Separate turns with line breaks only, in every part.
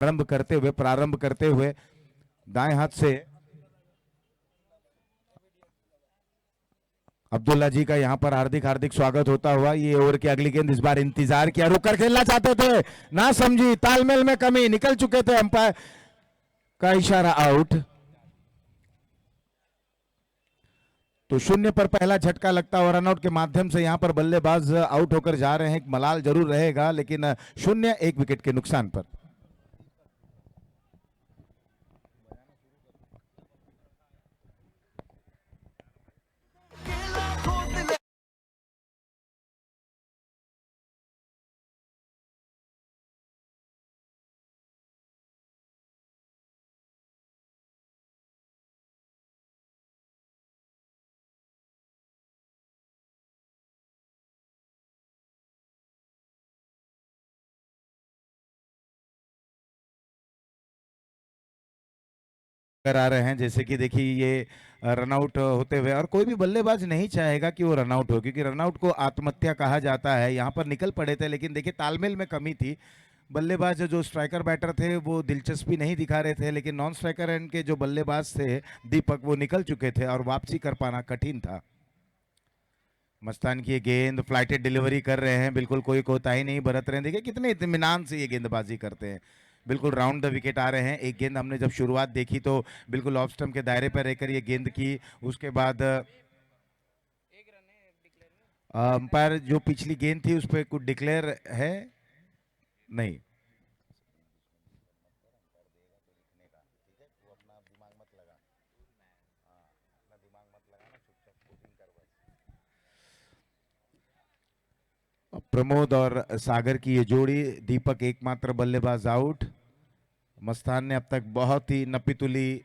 प्रारंभ करते हुए दाएं हाथ से अब्दुल्ला जी का यहां पर हार्दिक हार्दिक स्वागत होता हुआ। ये ओवर की अगली गेंद, इस बार इंतजार किया, रुक कर खेलना चाहते थे, ना समझी, तालमेल में कमी, निकल चुके थे, अंपायर का इशारा, आउट। तो शून्य पर पहला झटका लगता हुआ रनआउट के माध्यम से यहां पर बल्लेबाज आउट होकर जा रहे हैं। मलाल जरूर रहेगा, लेकिन शून्य, 1 विकेट के नुकसान पर। आ रहे हैं, जैसे कि देखिए ये रनआउट होते हुए, और कोई भी बल्लेबाज नहीं चाहेगा कि वो रनआउट हो, क्योंकि रनआउट को आत्महत्या कहा जाता है। यहाँ पर निकल पड़े थे, लेकिन देखिए तालमेल में कमी थी। बल्लेबाज जो स्ट्राइकर बैटर थे वो दिलचस्पी नहीं दिखा रहे थे, लेकिन नॉन स्ट्राइकर एंड के जो बल्लेबाज थे दीपक, वो निकल चुके थे और वापसी कर पाना कठिन था। मस्तान की ये गेंद फ्लाइटेड डिलीवरी कर रहे हैं, बिल्कुल कोई कोताही नहीं बरत रहे हैं। देखिए कितने इत्मीनान से ये गेंदबाजी करते हैं, बिल्कुल राउंड द विकेट आ रहे हैं। एक गेंद हमने जब शुरुआत देखी तो बिल्कुल ऑफ स्टंप के दायरे पर रहकर ये गेंद की, उसके बाद अंपायर जो पिछली गेंद थी उस पर कुछ डिक्लेयर है नहीं। प्रमोद और सागर की ये जोड़ी, दीपक एकमात्र बल्लेबाज आउट। मस्तान ने अब तक बहुत ही नपीतुली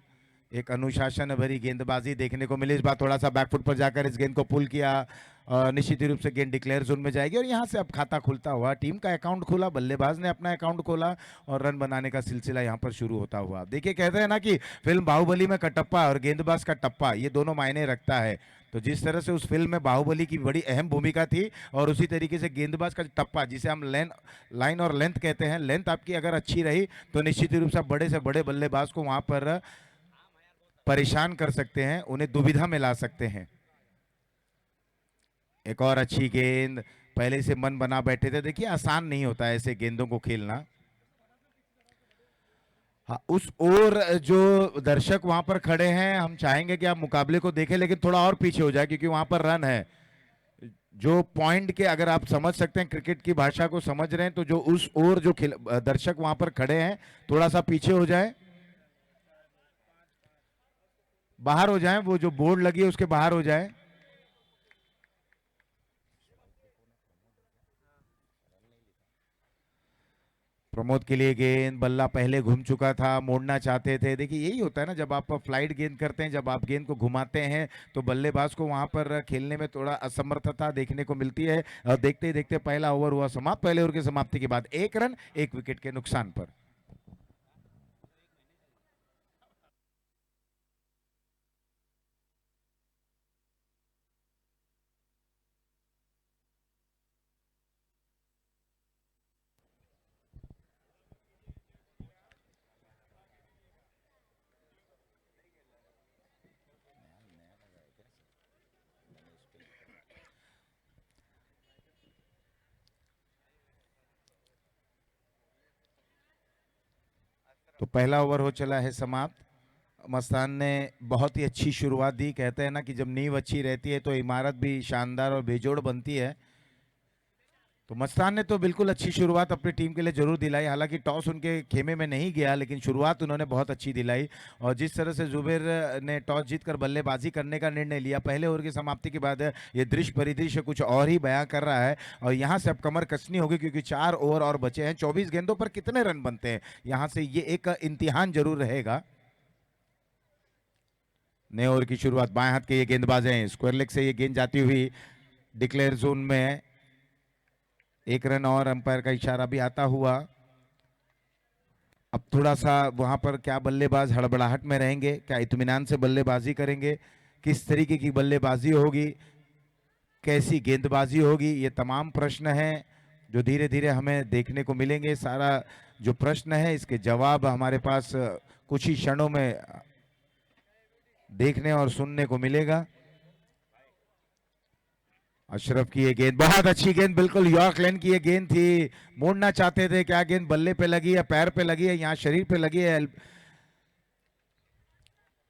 एक अनुशासन भरी गेंदबाजी देखने को मिली। इस बार थोड़ा सा बैकफुट पर जाकर इस गेंद को पुल किया, निश्चित रूप से गेंद डिक्लेयर जोन में जाएगी और यहां से अब खाता खुलता हुआ, टीम का अकाउंट खुला, बल्लेबाज ने अपना अकाउंट खोला और रन बनाने का सिलसिला यहां पर शुरू होता हुआ। देखिए कहते हैं ना कि फिल्म बाहुबली में कटप्पा और गेंदबाज का टप्पा, ये दोनों मायने रखता है। तो जिस तरह से उस फिल्म में बाहुबली की बड़ी अहम भूमिका थी, और उसी तरीके से गेंदबाज का टप्पा, जिसे हम लाइन और लेंथ कहते हैं, लेंथ आपकी अगर अच्छी रही तो निश्चित रूप से बड़े से बड़े बल्लेबाज को वहां पर परेशान कर सकते हैं, उन्हें दुविधा में ला सकते हैं। एक और अच्छी गेंद, पहले से मन बना बैठे थे। देखिए आसान नहीं होता है ऐसे गेंदों को खेलना। हाँ, उस ओर जो दर्शक वहां पर खड़े हैं, हम चाहेंगे कि आप मुकाबले को देखें, लेकिन थोड़ा और पीछे हो जाए, क्योंकि वहां पर रन है। जो पॉइंट के, अगर आप समझ सकते हैं, क्रिकेट की भाषा को समझ रहे हैं, तो जो उस ओर जो दर्शक वहां पर खड़े हैं, थोड़ा सा पीछे हो जाए, बाहर हो जाए, वो जो बोर्ड लगी है उसके बाहर हो जाए। प्रमोद के लिए गेंद, बल्ला पहले घूम चुका था, मोड़ना चाहते थे। देखिए यही होता है ना, जब आप फ्लाइट गेंद करते हैं, जब आप गेंद को घुमाते हैं, तो बल्लेबाज को वहां पर खेलने में थोड़ा असमर्थता देखने को मिलती है। और देखते ही देखते पहला ओवर हुआ समाप्त। पहले ओवर की समाप्ति के बाद 1 रन 1 विकेट के नुकसान पर। तो पहला ओवर हो चला है समाप्त। मस्तान ने बहुत ही अच्छी शुरुआत दी। कहते हैं ना कि जब नींव अच्छी रहती है तो इमारत भी शानदार और बेजोड़ बनती है। तो मस्तान ने तो बिल्कुल अच्छी शुरुआत अपनी टीम के लिए जरूर दिलाई। हालांकि टॉस उनके खेमे में नहीं गया, लेकिन शुरुआत उन्होंने बहुत अच्छी दिलाई। और जिस तरह से जुबेर ने टॉस जीतकर बल्लेबाजी करने का निर्णय लिया, पहले ओवर की समाप्ति के बाद ये दृश्य परिदृश्य कुछ और ही बयां कर रहा है। और यहाँ से अब कमर कसनी होगी, क्योंकि 4 ओवर और बचे हैं। 24 गेंदों पर कितने रन बनते हैं, यहाँ से ये एक इम्तिहान जरूर रहेगा। नए ओवर की शुरुआत, बाएं हाथ के ये गेंदबाज हैं, स्क्वायर लेग से ये गेंद जाती हुई डिक्लेयर जोन में, 1 रन और, अंपायर का इशारा भी आता हुआ। अब थोड़ा सा वहां पर क्या बल्लेबाज हड़बड़ाहट में रहेंगे, क्या इत्मीनान से बल्लेबाजी करेंगे, किस तरीके की बल्लेबाजी होगी, कैसी गेंदबाजी होगी, ये तमाम प्रश्न हैं। जो धीरे धीरे हमें देखने को मिलेंगे। सारा जो प्रश्न है इसके जवाब हमारे पास कुछ ही क्षणों में देखने और सुनने को मिलेगा। अशरफ की ये गेंद, बहुत अच्छी गेंद, बिल्कुल यॉर्कलैंड की ये गेंद थी। मोड़ना चाहते थे, क्या गेंद बल्ले पे लगी या पैर पे लगी है, यहाँ शरीर पे लगी है।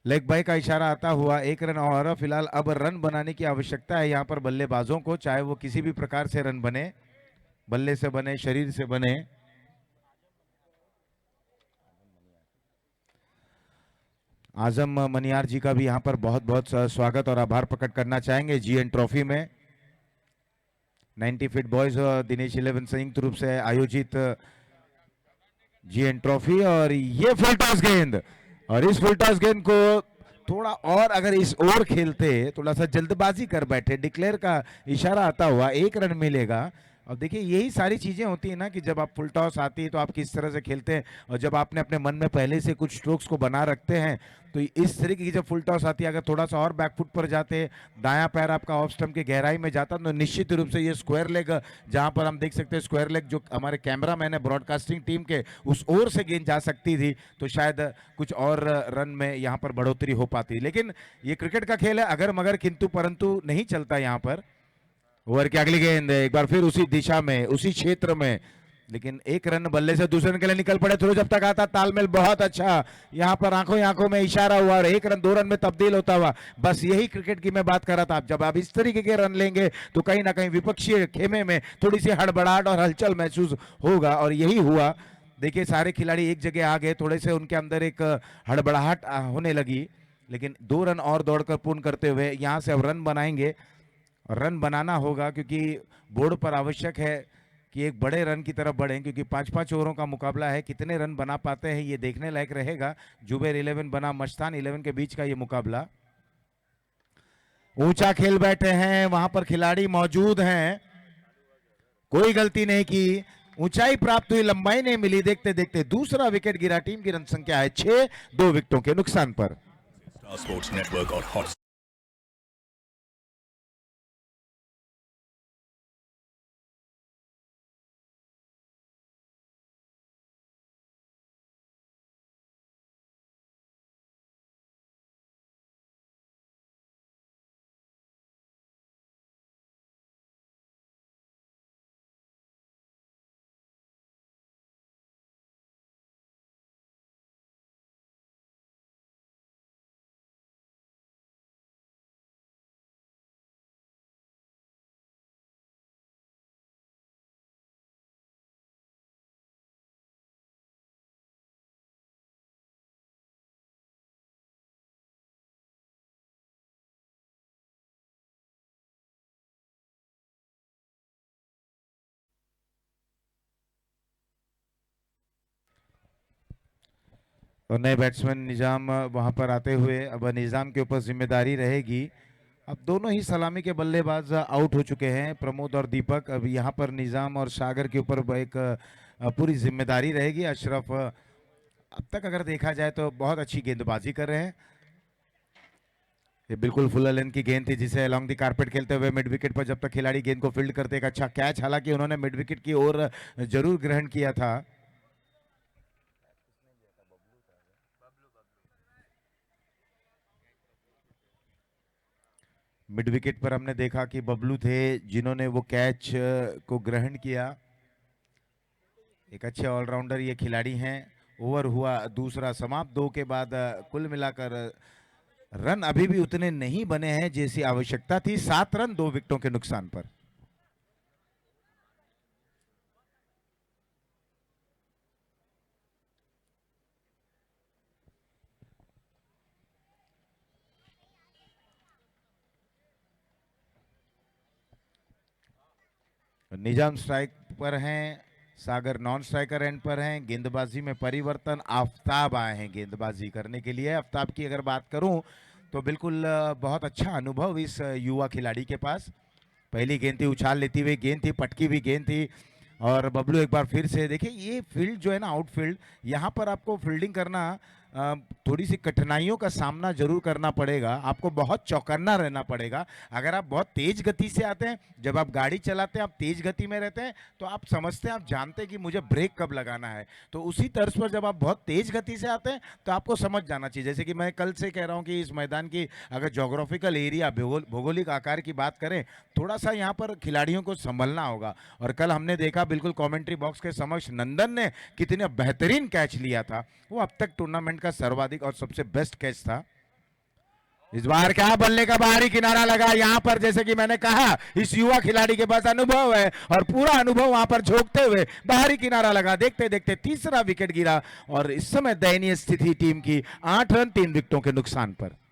लेग बाय का इशारा आता हुआ 1 रन और फिलहाल अब रन बनाने की आवश्यकता है यहाँ पर बल्लेबाजों को, चाहे वो किसी भी प्रकार से रन बने, बल्ले से बने, शरीर से बने। आजम मनियार जी का भी यहाँ पर बहुत बहुत स्वागत और आभार प्रकट करना चाहेंगे। जीएन ट्रॉफी में 90 फीट बॉयज दिनेश 11 संयुक्त रूप से आयोजित जीएन ट्रॉफी, और ये फुल टॉस गेंद, और इस फुल टॉस गेंद को थोड़ा और अगर इस ओवर खेलते, थोड़ा सा जल्दबाजी कर बैठे, डिक्लेयर का इशारा आता हुआ 1 रन मिलेगा। और देखिए यही सारी चीजें होती है ना कि जब आप फुल टॉस आती है तो आप किस तरह से खेलते हैं, और जब आपने अपने मन में पहले से कुछ स्ट्रोक्स को बना रखते हैं तो इस तरीके की जब फुल टॉस आती है, अगर थोड़ा सा और बैकफुट पर जाते, दायां पैर आपका ऑफ स्टंप के गहराई में जाता तो निश्चित रूप से ये स्क्वायर लेग, जहां पर हम देख सकते हैं स्क्वायर लेग जो हमारे कैमरा मैन है ब्रॉडकास्टिंग टीम के, उस ओर से गेंद जा सकती थी, तो शायद कुछ और रन में यहाँ पर बढ़ोतरी हो पाती। लेकिन ये क्रिकेट का खेल है, अगर मगर किंतु परंतु नहीं चलता यहाँ पर। ओवर की अगली गेंद एक बार फिर उसी दिशा में, उसी क्षेत्र में, लेकिन 1 रन बल्ले से दूसरे रन के लिए निकल पड़े। थ्रो जब तक आता तालमेल बहुत अच्छा, यहाँ पर आंखों आंखों में इशारा हुआ और 1 रन 2 रन में तब्दील होता हुआ। बस यही क्रिकेट की मैं बात कर रहा था, जब आप इस तरीके के रन लेंगे तो कहीं ना कहीं विपक्षी खेमे में थोड़ी सी हड़बड़ाहट और हलचल महसूस होगा, और यही हुआ। देखिए सारे खिलाड़ी एक जगह आ गए, थोड़े से उनके अंदर एक हड़बड़ाहट होने लगी, लेकिन 2 रन और दौड़कर पूर्ण करते हुए यहाँ से अब रन बनाएंगे। रन बनाना होगा क्योंकि बोर्ड पर आवश्यक है कि एक बड़े रन की तरफ बढ़ें, क्योंकि 5-5 ओवरों का मुकाबला है। कितने रन बना पाते हैं ये देखने लायक रहेगा। जुबैर 11 बना मस्तान 11 के बीच का ये मुकाबला। ऊंचा खेल बैठे हैं, वहां पर खिलाड़ी मौजूद हैं, कोई गलती नहीं की, ऊंचाई प्राप्त हुई, लंबाई नहीं मिली। देखते देखते दूसरा विकेट गिरा। टीम की रन संख्या है 6, 2 विकेटों के नुकसान पर।
स्पोर्ट्स नेटवर्क और हॉट
और नए बैट्समैन निजाम वहां पर आते हुए, अब निजाम के ऊपर जिम्मेदारी रहेगी। अब दोनों ही सलामी के बल्लेबाज आउट हो चुके हैं, प्रमोद और दीपक। अब यहाँ पर निजाम और सागर के ऊपर एक पूरी जिम्मेदारी रहेगी। अशरफ अब तक अगर देखा जाए तो बहुत अच्छी गेंदबाजी कर रहे हैं। ये बिल्कुल फुल लेंथ की गेंद थी जिसे अलॉन्ग द कारपेट खेलते हुए मिड विकेट पर जब तक खिलाड़ी गेंद को फील्ड करते, एक अच्छा कैच, हालांकि उन्होंने मिड विकेट की ओर जरूर ग्रहण किया था। मिड विकेट पर हमने देखा कि बबलू थे जिन्होंने वो कैच को ग्रहण किया। एक अच्छे ऑलराउंडर ये खिलाड़ी हैं। ओवर हुआ दूसरा समाप्त, 2 के बाद कुल मिलाकर रन अभी भी उतने नहीं बने हैं जैसी आवश्यकता थी। 7 रन 2 विकेटों के नुकसान पर। निजाम स्ट्राइक पर हैं, सागर नॉन स्ट्राइकर एंड पर हैं। गेंदबाजी में परिवर्तन, आफ्ताब आए हैं गेंदबाजी करने के लिए। आफ्ताब की अगर बात करूं तो बिल्कुल बहुत अच्छा अनुभव इस युवा खिलाड़ी के पास। पहली गेंद थी, उछाल लेती हुई गेंद थी, पटकी हुई गेंद थी, और बबलू एक बार फिर से देखिए ये फील्ड जो है ना, आउटफील्ड, यहाँ पर आपको फील्डिंग करना थोड़ी सी कठिनाइयों का सामना जरूर करना पड़ेगा, आपको बहुत चौकन्ना रहना पड़ेगा। अगर आप बहुत तेज गति से आते हैं, जब आप गाड़ी चलाते हैं आप तेज गति में रहते हैं, तो आप समझते हैं, आप जानते हैं कि मुझे ब्रेक कब लगाना है। तो उसी तर्ज पर जब आप बहुत तेज गति से आते हैं तो आपको समझ जाना चाहिए। जैसे कि मैं कल से कह रहा हूँ कि इस मैदान की अगर जोग्राफिकल एरिया भौगोलिक आकार की बात करें, थोड़ा सा यहाँ पर खिलाड़ियों को संभलना होगा। और कल हमने देखा बिल्कुल कमेंट्री बॉक्स के समक्ष नंदन ने कितने बेहतरीन कैच लिया था। वो अब तक टूर्नामेंट का सर्वाधिक और सबसे बेस्ट कैच था। इस बार क्या बल्ले का बाहरी किनारा लगा यहां पर, जैसे कि मैंने कहा इस युवा खिलाड़ी के पास अनुभव है और पूरा अनुभव वहां पर झोंकते हुए बाहरी किनारा लगा। देखते देखते तीसरा विकेट गिरा और इस समय दयनीय स्थिति टीम की, 8 रन 3 विकेटों के नुकसान पर।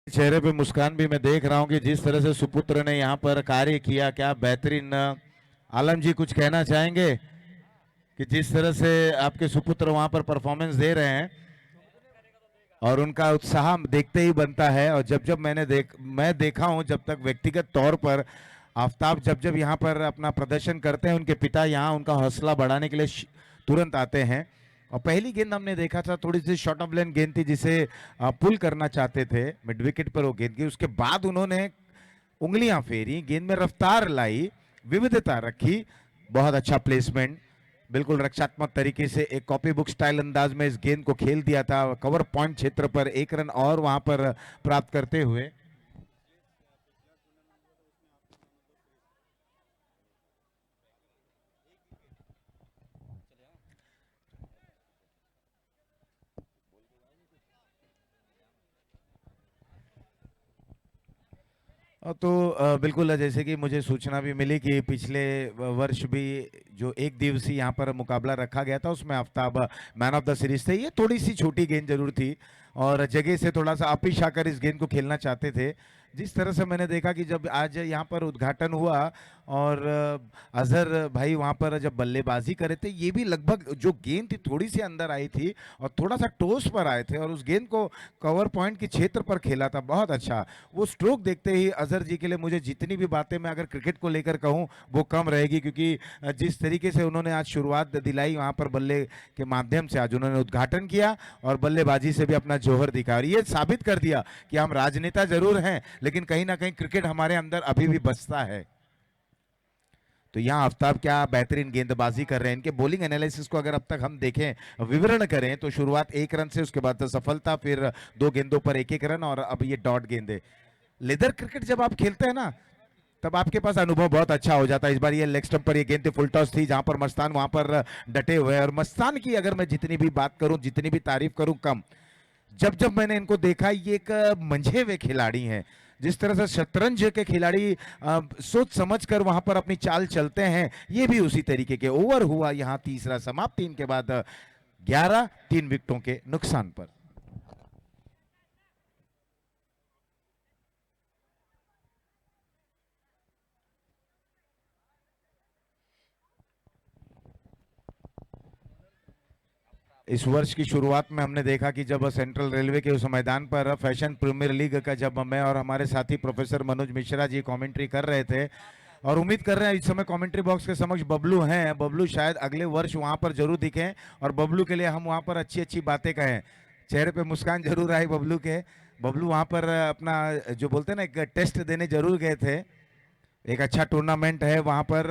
चेहरे पे मुस्कान भी मैं देख रहा हूं कि जिस तरह से सुपुत्र ने यहां पर कार्य किया, क्या बेहतरीन। आलम जी कुछ कहना चाहेंगे कि जिस तरह से आपके सुपुत्र वहां पर परफॉर्मेंस दे रहे हैं और उनका उत्साह देखते ही बनता है। और जब जब मैं देखा हूं, जब तक व्यक्तिगत तौर पर आफ्ताब जब जब यहाँ पर अपना प्रदर्शन करते हैं, उनके पिता यहाँ उनका हौसला बढ़ाने के लिए तुरंत आते हैं। और पहली गेंद हमने देखा था, थोड़ी सी शॉर्ट ऑफ लेन गेंद थी जिसे पुल करना चाहते थे, मिड विकेट पर वो गेंद की। उसके बाद उन्होंने उंगलियां फेरी, गेंद में रफ्तार लाई, विविधता रखी, बहुत अच्छा प्लेसमेंट, बिल्कुल रक्षात्मक तरीके से एक कॉपी बुक स्टाइल अंदाज में इस गेंद को खेल दिया था। कवर पॉइंट क्षेत्र पर 1 रन और वहां पर प्राप्त करते हुए। तो बिल्कुल जैसे कि मुझे सूचना भी मिली कि पिछले वर्ष भी जो एक दिवसीय यहाँ पर मुकाबला रखा गया था, उसमें Aftab man of the series थे। ये थोड़ी सी छोटी गेंद जरूर थी और जगह से थोड़ा सा अपिश आकर इस गेंद को खेलना चाहते थे। जिस तरह से मैंने देखा कि जब आज यहाँ पर उद्घाटन हुआ और अजहर भाई वहाँ पर जब बल्लेबाजी करे थे, ये भी लगभग जो गेंद थी थोड़ी सी अंदर आई थी और थोड़ा सा टोस पर आए थे और उस गेंद को कवर पॉइंट के क्षेत्र पर खेला था। बहुत अच्छा वो स्ट्रोक देखते ही अजहर जी के लिए मुझे जितनी भी बातें मैं अगर क्रिकेट को लेकर कहूँ वो कम रहेगी, क्योंकि जिस तरीके से उन्होंने आज शुरुआत दिलाई वहाँ पर बल्ले के माध्यम से, आज उन्होंने उद्घाटन किया और बल्लेबाजी से भी अपना जौहर दिखाया और ये साबित कर दिया कि हम राजनेता जरूर हैं लेकिन कहीं ना कहीं क्रिकेट हमारे अंदर अभी भी बसता है। तो यहाँ आफ्ताब क्या बेहतरीन गेंदबाजी कर रहे हैं। इनके बॉलिंग एनालिसिस को अगर अब तक हम देखें, विवरण करें, तो शुरुआत 1 रन से, उसके बाद सफलता, फिर 2 गेंदों पर 1-1 रन और अब ये डॉट गेंदे। लेदर क्रिकेट जब आप खेलते हैं ना, तब आपके पास अनुभव बहुत अच्छा हो जाता है। इस बार ये लेग स्टंप पर ये गेंद फुल टॉस थी जहां पर मस्तान वहां पर डटे हुए हैं और मस्तान की अगर मैं जितनी भी बात करूं, जितनी भी तारीफ करूं कम। जब जब मैंने इनको देखा, ये एक मंझे हुए खिलाड़ी हैं। जिस तरह से शतरंज के खिलाड़ी सोच समझ कर वहां पर अपनी चाल चलते हैं, ये भी उसी तरीके के। ओवर हुआ यहां तीसरा, समाप्ति इनके बाद 11 3 विकेटों के नुकसान पर। इस वर्ष की शुरुआत में हमने देखा कि जब सेंट्रल रेलवे के उस मैदान पर फैशन प्रीमियर लीग का जब मैं और हमारे साथी प्रोफेसर मनोज मिश्रा जी कमेंट्री कर रहे थे, और उम्मीद कर रहे हैं इस समय कमेंट्री बॉक्स के समक्ष बबलू हैं, बबलू शायद अगले वर्ष वहां पर जरूर दिखें और बबलू के लिए हम वहां पर अच्छी अच्छी बातें कहें। चेहरे पे मुस्कान जरूर आई बबलू के। बबलू वहां पर अपना जो बोलते हैं ना, एक टेस्ट देने जरूर गए थे। एक अच्छा टूर्नामेंट है वहां पर,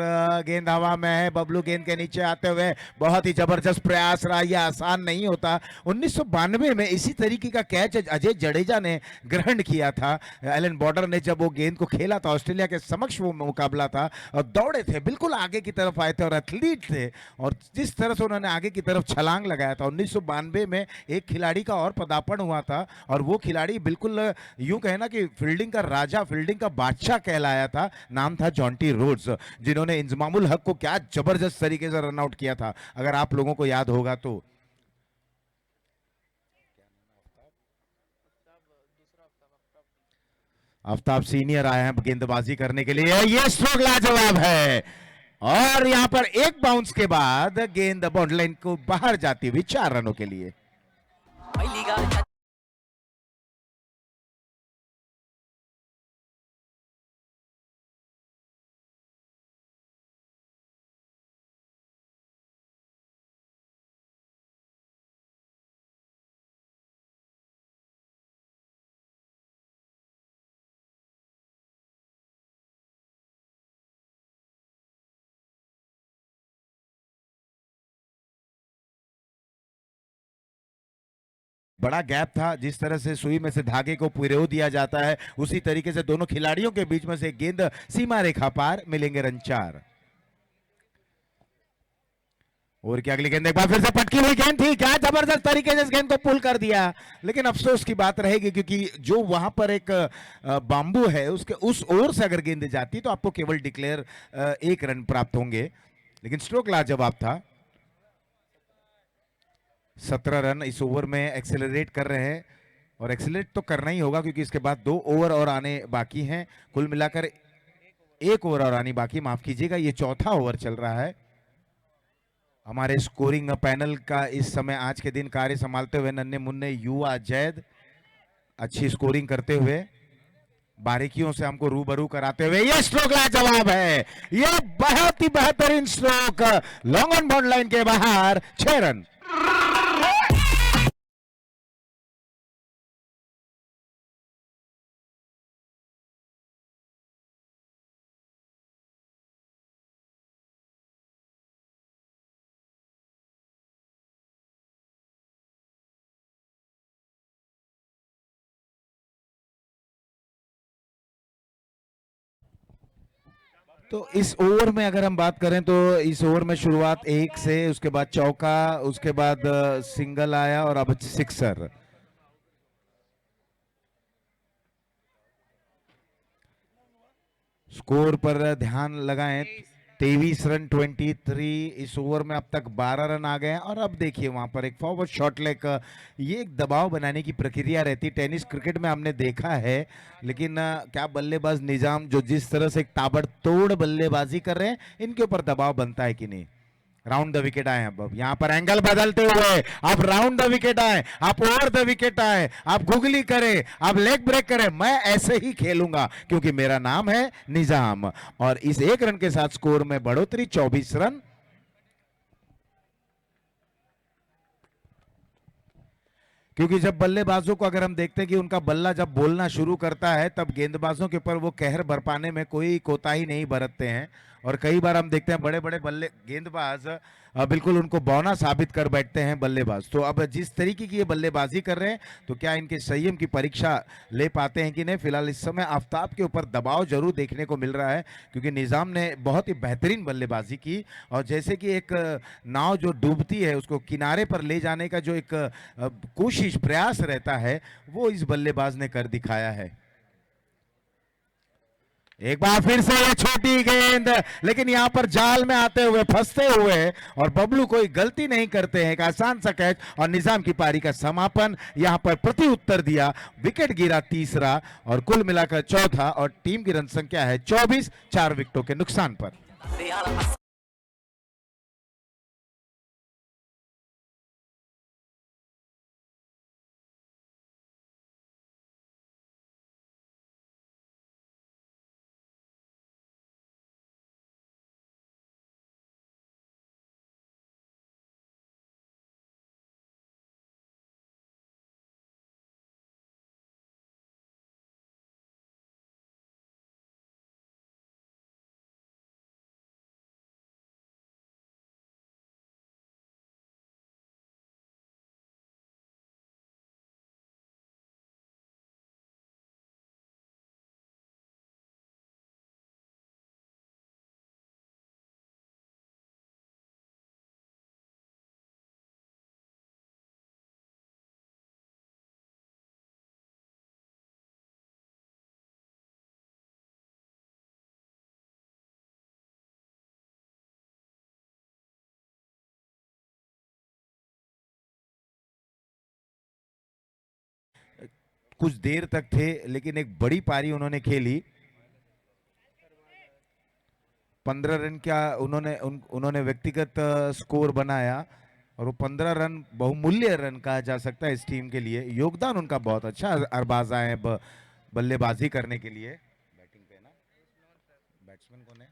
गेंद हवा में है, बबलू गेंद के नीचे आते हुए बहुत ही जबरदस्त प्रयास रहा, यह आसान नहीं होता। 1992 में इसी तरीके का कैच अजय जडेजा ने ग्रहण किया था। एलन बॉर्डर ने जब वो गेंद को खेला था, ऑस्ट्रेलिया के समक्ष वो मुकाबला था और दौड़े थे, बिल्कुल आगे की तरफ आए थे और एथलीट थे और जिस तरह से उन्होंने आगे की तरफ छलांग लगाया था। 1992 में एक खिलाड़ी का और पदार्पण हुआ था और वो खिलाड़ी बिल्कुल यूं कहे ना कि फील्डिंग का राजा, फील्डिंग का बादशाह कहलाया था। नाम था जॉन्टी रोड्स, जिन्होंने इंजमामुल हक को क्या जबरदस्त तरीके से रन आउट किया था, अगर आप लोगों को याद होगा तो। आफ्ताब सीनियर आए हैं गेंदबाजी करने के लिए, ये स्ट्रोक लाजवाब है और यहां पर एक बाउंस के बाद गेंद बाउंड्री लाइन को बाहर जाती हुई 4 रनों के लिए। बड़ा गैप था, जिस तरह से सुई में से धागे को पिरो दिया जाता है उसी तरीके से दोनों खिलाड़ियों के बीच में से गेंद सीमा रेखा पार, मिलेंगे रन 4। और क्या अगली गेंद एक बार फिर से पटकी हुई गेंद थी, क्या जबरदस्त तरीके से इस गेंद को पुल कर दिया, लेकिन अफसोस की बात रहेगी क्योंकि जो वहां पर एक बाम्बू है उसके उस ओर से अगर गेंद जाती तो आपको केवल डिक्लेयर 1 रन प्राप्त होंगे, लेकिन स्ट्रोक लाजवाब था। 17 रन इस ओवर में एक्सेलरेट कर रहे हैं और एक्सेलरेट तो करना ही होगा क्योंकि इसके बाद 2 ओवर और आने बाकी हैं, कुल मिलाकर 1 ओवर और आनी बाकी, माफ कीजिएगा ये चौथा ओवर चल रहा है। हमारे स्कोरिंग पैनल का इस समय आज के दिन कार्य संभालते हुए नन्हे मुन्ने युवा जैद अच्छी स्कोरिंग करते हुए बारीकियों से हमको रूबरू कराते हुए, ये स्ट्रोक लाजवाब है, ये बहुत ही बेहतरीन stroke, long on boundary line के बाहर 6 रन। तो इस ओवर में अगर हम बात करें तो इस ओवर में शुरुआत 1 से, उसके बाद चौका, उसके बाद सिंगल आया और अब सिक्सर। स्कोर पर ध्यान लगाएं, 23 रन 23, इस ओवर में अब तक 12 रन आ गए हैं और अब देखिए वहां पर एक फॉरवर्ड शॉट लेग, ये एक दबाव बनाने की प्रक्रिया रहती है, टेनिस क्रिकेट में हमने देखा है, लेकिन क्या बल्लेबाज निजाम जो जिस तरह से एक ताबड़तोड़ बल्लेबाजी कर रहे हैं, इनके ऊपर दबाव बनता है कि नहीं। राउंड द विकेट आए, अब यहां पर एंगल बदलते हुए आप राउंड द विकेट आए, आप ओवर द विकेट आए, आप गुगली करें, आप लेग ब्रेक करें, मैं ऐसे ही खेलूंगा क्योंकि मेरा नाम है निजाम। और इस 1 रन के साथ स्कोर में बढ़ोतरी 24 रन। क्योंकि जब बल्लेबाजों को अगर हम देखते हैं कि उनका बल्ला जब बोलना शुरू करता है तब गेंदबाजों के ऊपर वो कहर बरपाने में कोई कोताही नहीं बरतते हैं, और कई बार हम देखते हैं बड़े बड़े बल्ले गेंदबाज बिल्कुल उनको बौना साबित कर बैठते हैं बल्लेबाज। तो अब जिस तरीके की ये बल्लेबाजी कर रहे हैं तो क्या इनके संयम की परीक्षा ले पाते हैं कि नहीं। फिलहाल इस समय आफ्ताब के ऊपर दबाव जरूर देखने को मिल रहा है क्योंकि निजाम ने बहुत ही बेहतरीन बल्लेबाजी की, और जैसे कि एक नाव जो डूबती है उसको किनारे पर ले जाने का जो एक कोशिश प्रयास रहता है वो इस बल्लेबाज ने कर दिखाया है। एक बार फिर से ये छोटी गेंद, लेकिन यहां पर जाल में आते हुए फंसते हुए, और बबलू कोई गलती नहीं करते हैं, एक आसान सा कैच और निजाम की पारी का समापन। यहां पर प्रति उत्तर दिया, विकेट गिरा तीसरा और कुल मिलाकर चौथा, और टीम की रन संख्या है 24, 4 विकेटों के नुकसान पर। कुछ देर तक थे, लेकिन एक बड़ी पारी उन्होंने खेली। 15 रन का उन्होंने व्यक्तिगत स्कोर बनाया और वो 15 रन बहुमूल्य रन कहा जा सकता है इस टीम के लिए। योगदान उनका बहुत अच्छा, अरबाज आए बल्लेबाजी करने के लिए। बैटिंग पे ना बैट्समैन कौन है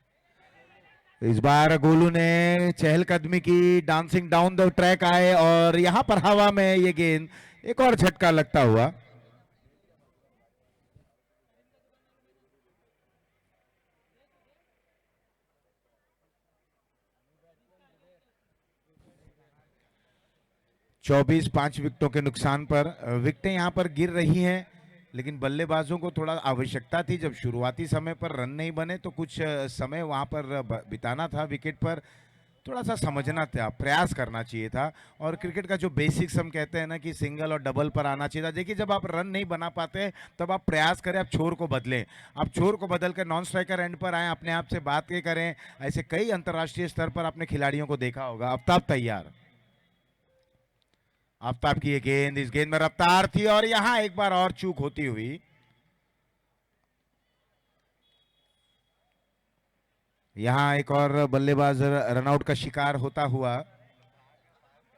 इस बार? गोलू ने चहलकदमी की, डांसिंग डाउन द ट्रैक आए और यहां पर हवा में ये गेंद एक और झटका लगता हुआ। चौबीस 5 विकेटों के नुकसान पर विकेटें यहां पर गिर रही हैं, लेकिन बल्लेबाजों को थोड़ा आवश्यकता थी। जब शुरुआती समय पर रन नहीं बने तो कुछ समय वहां पर बिताना था विकेट पर, थोड़ा सा समझना था, प्रयास करना चाहिए था। और क्रिकेट का जो बेसिक्स हम कहते हैं ना कि सिंगल और डबल पर आना चाहिए था। देखिए, जब आप रन नहीं बना पाते तब आप प्रयास करें, आप छोर को बदलें, आप छोर को बदल कर नॉन स्ट्राइकर एंड पर आए, अपने आप से बात के करें। ऐसे कई अंतर्राष्ट्रीय स्तर पर आपने खिलाड़ियों को देखा होगा। आफ्ताब तैयार, आफ्ताब की ये गेंद, इस गेंद में रफ्तार थी और यहां एक बार और चूक होती हुई। यहां एक और बल्लेबाज रनआउट का शिकार होता हुआ।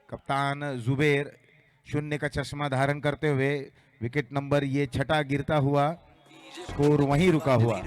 कप्तान जुबेर शून्य का चश्मा धारण करते हुए, विकेट नंबर ये 6 गिरता हुआ, स्कोर वहीं रुका हुआ।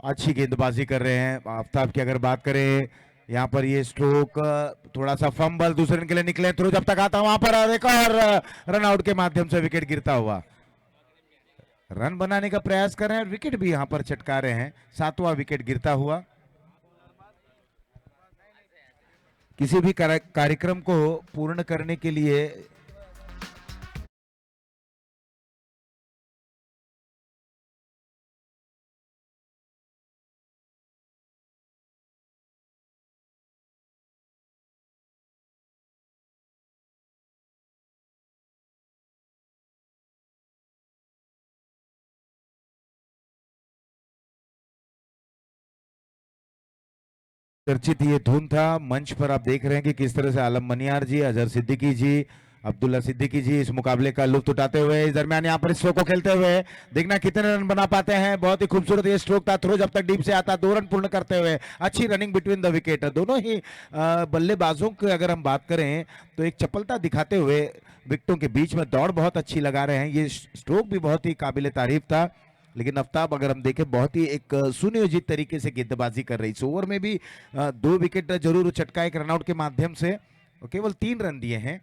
अच्छी गेंदबाजी कर रहे हैं आफ्ताब की। अगर बात करें यहाँ पर ये स्ट्रोक, थोड़ा सा फंबल, दूसरे रन के लिए निकले थ्रू, जब तक आता वहां पर और एक और रन आउट के माध्यम से विकेट गिरता हुआ। रन बनाने का प्रयास कर रहे हैं और विकेट भी यहां पर चटका रहे हैं। 7वां विकेट गिरता हुआ। किसी भी कार्यक्रम को पूर्ण करने के लिए चर्चित ये धुन था। मंच पर आप देख रहे हैं कि किस तरह से आलम मनियार जी, अजहर सिद्दीकी जी, अब्दुल्ला सिद्दीकी जी इस मुकाबले का लुत्फ उठाते हुए, इस दरमियान यहाँ पर स्ट्रोक को खेलते हुए देखना कितने रन बना पाते हैं। बहुत ही खूबसूरत ये स्ट्रोक था, थ्रो जब तक डीप से आता 2 रन पूर्ण करते हुए। अच्छी रनिंग बिटवीन द विकेट, दोनों ही बल्लेबाजों की अगर हम बात करें तो एक चपलता दिखाते हुए विकेटों के बीच में दौड़ बहुत अच्छी लगा रहे हैं। ये स्ट्रोक भी बहुत ही काबिल तारीफ था। लेकिन आफ्ताब अगर हम देखें बहुत ही एक सुनियोजित तरीके से गेंदबाजी कर रही। इस ओवर में भी 2 विकेट जरूर चटका एक रनआउट के माध्यम से, और केवल 3 रन दिए हैं।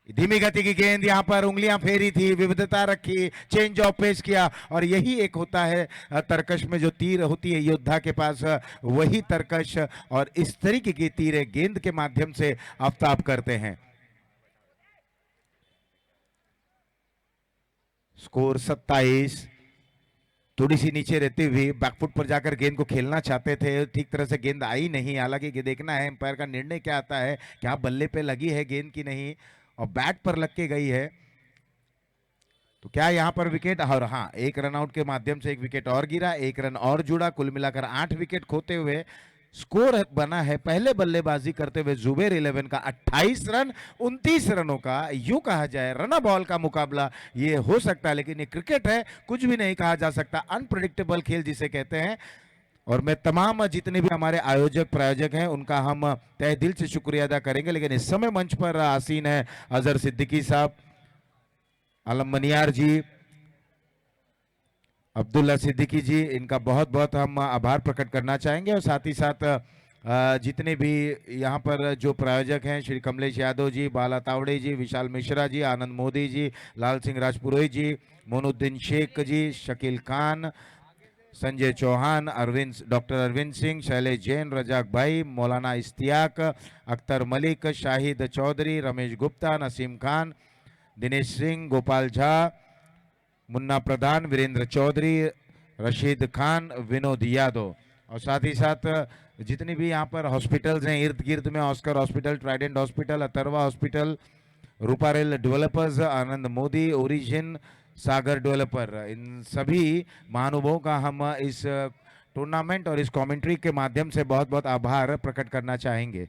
धीमी गति की गेंद, यहां पर उंगलियां फेरी थी, विविधता रखी, चेंज ऑफ पेस किया, और यही एक होता है तरकश में जो तीर होती है योद्धा के पास, वही तरकश और इस तरीके की तीर गेंद के माध्यम से आफ्ताब करते हैं। स्कोर 27। थोड़ी सी नीचे रहते हुए बैकफुट पर जाकर गेंद को खेलना चाहते थे, ठीक तरह से गेंद आई नहीं। हालांकि देखना है एम्पायर का निर्णय क्या आता है, क्या बल्ले पे लगी है गेंद की नहीं, और बैट पर लग के गई है तो क्या यहां पर विकेट? और हाँ, एक रनआउट के माध्यम से एक विकेट और गिरा, एक रन और जुड़ा, कुल मिलाकर 8 विकेट खोते हुए स्कोर बना है पहले बल्लेबाजी करते हुए जुबेर 11 का 28 रन 29 रनों का। यूं कहा जाए रन बॉल का मुकाबला ये हो सकता है, लेकिन ये क्रिकेट है, कुछ भी नहीं कहा जा सकता। अनप्रेडिक्टेबल खेल जिसे कहते हैं। और मैं तमाम जितने भी हमारे आयोजक प्रायोजक हैं उनका हम तहे दिल से शुक्रिया अदा करेंगे। लेकिन इस समय मंच पर आसीन है अजहर सिद्दीकी साहब, आलम मनियार जी, अब्दुल्ला सिद्दीकी जी, इनका बहुत बहुत हम आभार प्रकट करना चाहेंगे। और साथ ही साथ जितने भी यहाँ पर जो प्रायोजक हैं, श्री कमलेश यादव जी, बाला तावड़े जी, विशाल मिश्रा जी, आनंद मोदी जी, लाल सिंह राजपुरोहित जी, मोनुद्दीन शेख जी, शकील खान, संजय चौहान, डॉक्टर अरविंद सिंह, शैलेश जैन, रजाक भाई, मौलाना इश्तियाक, अख्तर मलिक, शाहिद चौधरी, रमेश गुप्ता, नसीम खान, दिनेश सिंह, गोपाल झा, मुन्ना प्रधान, वीरेंद्र चौधरी, रशीद खान, विनोद यादव, और साथ ही साथ जितनी भी यहाँ पर हॉस्पिटल्स हैं इर्द गिर्द में, Oscar hospital, Trident hospital, Atharva hospital, Ruparel developers, Anand Modi, Origin, Sagar developer, इन सभी महानुभावों का हम इस टूर्नामेंट और इस कमेंट्री के माध्यम से बहुत बहुत आभार प्रकट करना चाहेंगे।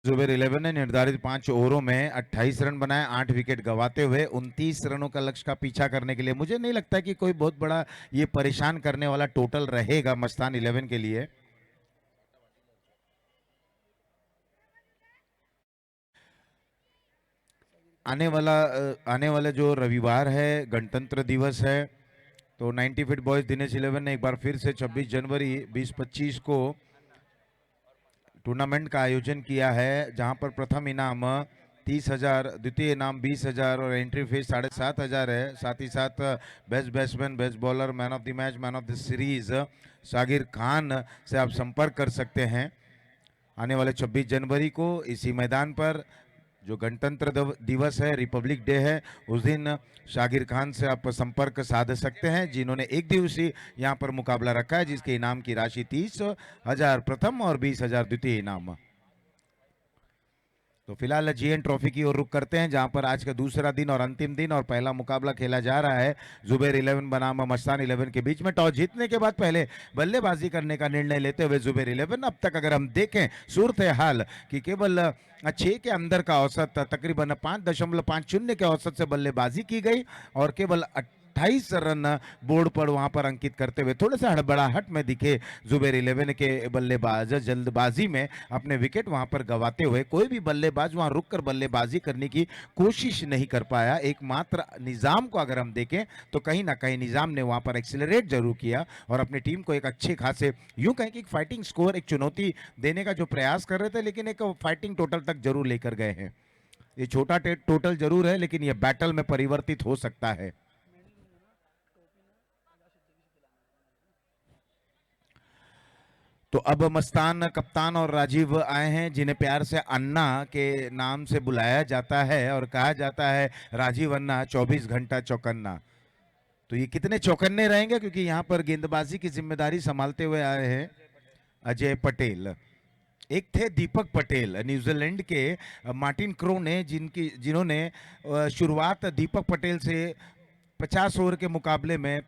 जुबेर 11 ने निर्धारित 5 ओवरों में 28 रन बनाए, 8 विकेट गंवाते हुए 29 रनों का लक्ष्य का पीछा करने के लिए। मुझे नहीं लगता कि कोई बहुत बड़ा ये परेशान करने वाला टोटल रहेगा मस्तान 11 के लिए। आने वाला जो रविवार है गणतंत्र दिवस है, तो 90 फीट बॉयज दिनेश 11 ने एक बार फिर से 26 जनवरी 2025 को टूर्नामेंट का आयोजन किया है, जहां पर प्रथम इनाम 30,000, द्वितीय इनाम 20,000 और एंट्री फीस 7,500 है। साथ ही साथ best batsman, best bowler, man of the match, man of the series Shagir Khan से आप संपर्क कर सकते हैं। आने वाले 26 जनवरी को इसी मैदान पर जो गणतंत्र दिवस है, रिपब्लिक डे है, उस दिन शागिर खान से आप संपर्क साध सकते हैं, जिन्होंने एक दिवसीय यहाँ पर मुकाबला रखा है, जिसके इनाम की राशि 30,000 प्रथम और 20,000 द्वितीय इनाम। तो फिलहाल जीएन ट्रॉफी की ओर रुख करते हैं, जहां पर आज का दूसरा दिन और अंतिम दिन और पहला मुकाबला खेला जा रहा है जुबेर 11 बनाम मस्तान 11 के बीच में। टॉस जीतने के बाद पहले बल्लेबाजी करने का निर्णय लेते हुए जुबेर 11, अब तक अगर हम देखें सूरत हाल कि केवल 6 के अंदर का औसत, तकरीबन 5.50 के औसत से बल्लेबाजी की गई और केवल 28 रन बोर्ड पर वहां पर अंकित करते हुए थोड़े से हड़बड़ाहट में दिखे जुबेर 11 के बल्लेबाज। जल्दबाजी में अपने विकेट वहां पर गंवाते हुए कोई भी बल्लेबाज वहां रुककर बल्लेबाजी करने की कोशिश नहीं कर पाया। एकमात्र निजाम को अगर हम देखें तो कहीं ना कहीं निजाम ने वहां पर एक्सिलरेट जरूर किया और अपनी टीम को एक अच्छे खासे, यूं कहें कि फाइटिंग स्कोर, एक चुनौती देने का जो प्रयास कर रहे थे, लेकिन एक फाइटिंग टोटल तक जरूर लेकर गए हैं। ये छोटा टोटल जरूर है, लेकिन ये बैटल में परिवर्तित हो सकता है। तो अब मस्तान कप्तान और राजीव आए हैं, जिन्हें प्यार से अन्ना के नाम से बुलाया जाता है और कहा जाता है राजीव अन्ना 24 घंटा चौकन्ना। तो ये कितने चौकन्ने रहेंगे, क्योंकि यहाँ पर गेंदबाजी की जिम्मेदारी संभालते हुए आए हैं अजय पटेल। एक थे दीपक पटेल, न्यूजीलैंड के मार्टिन क्रो ने जिन्होंने शुरुआत दीपक पटेल से 50 ओवर के मुकाबले में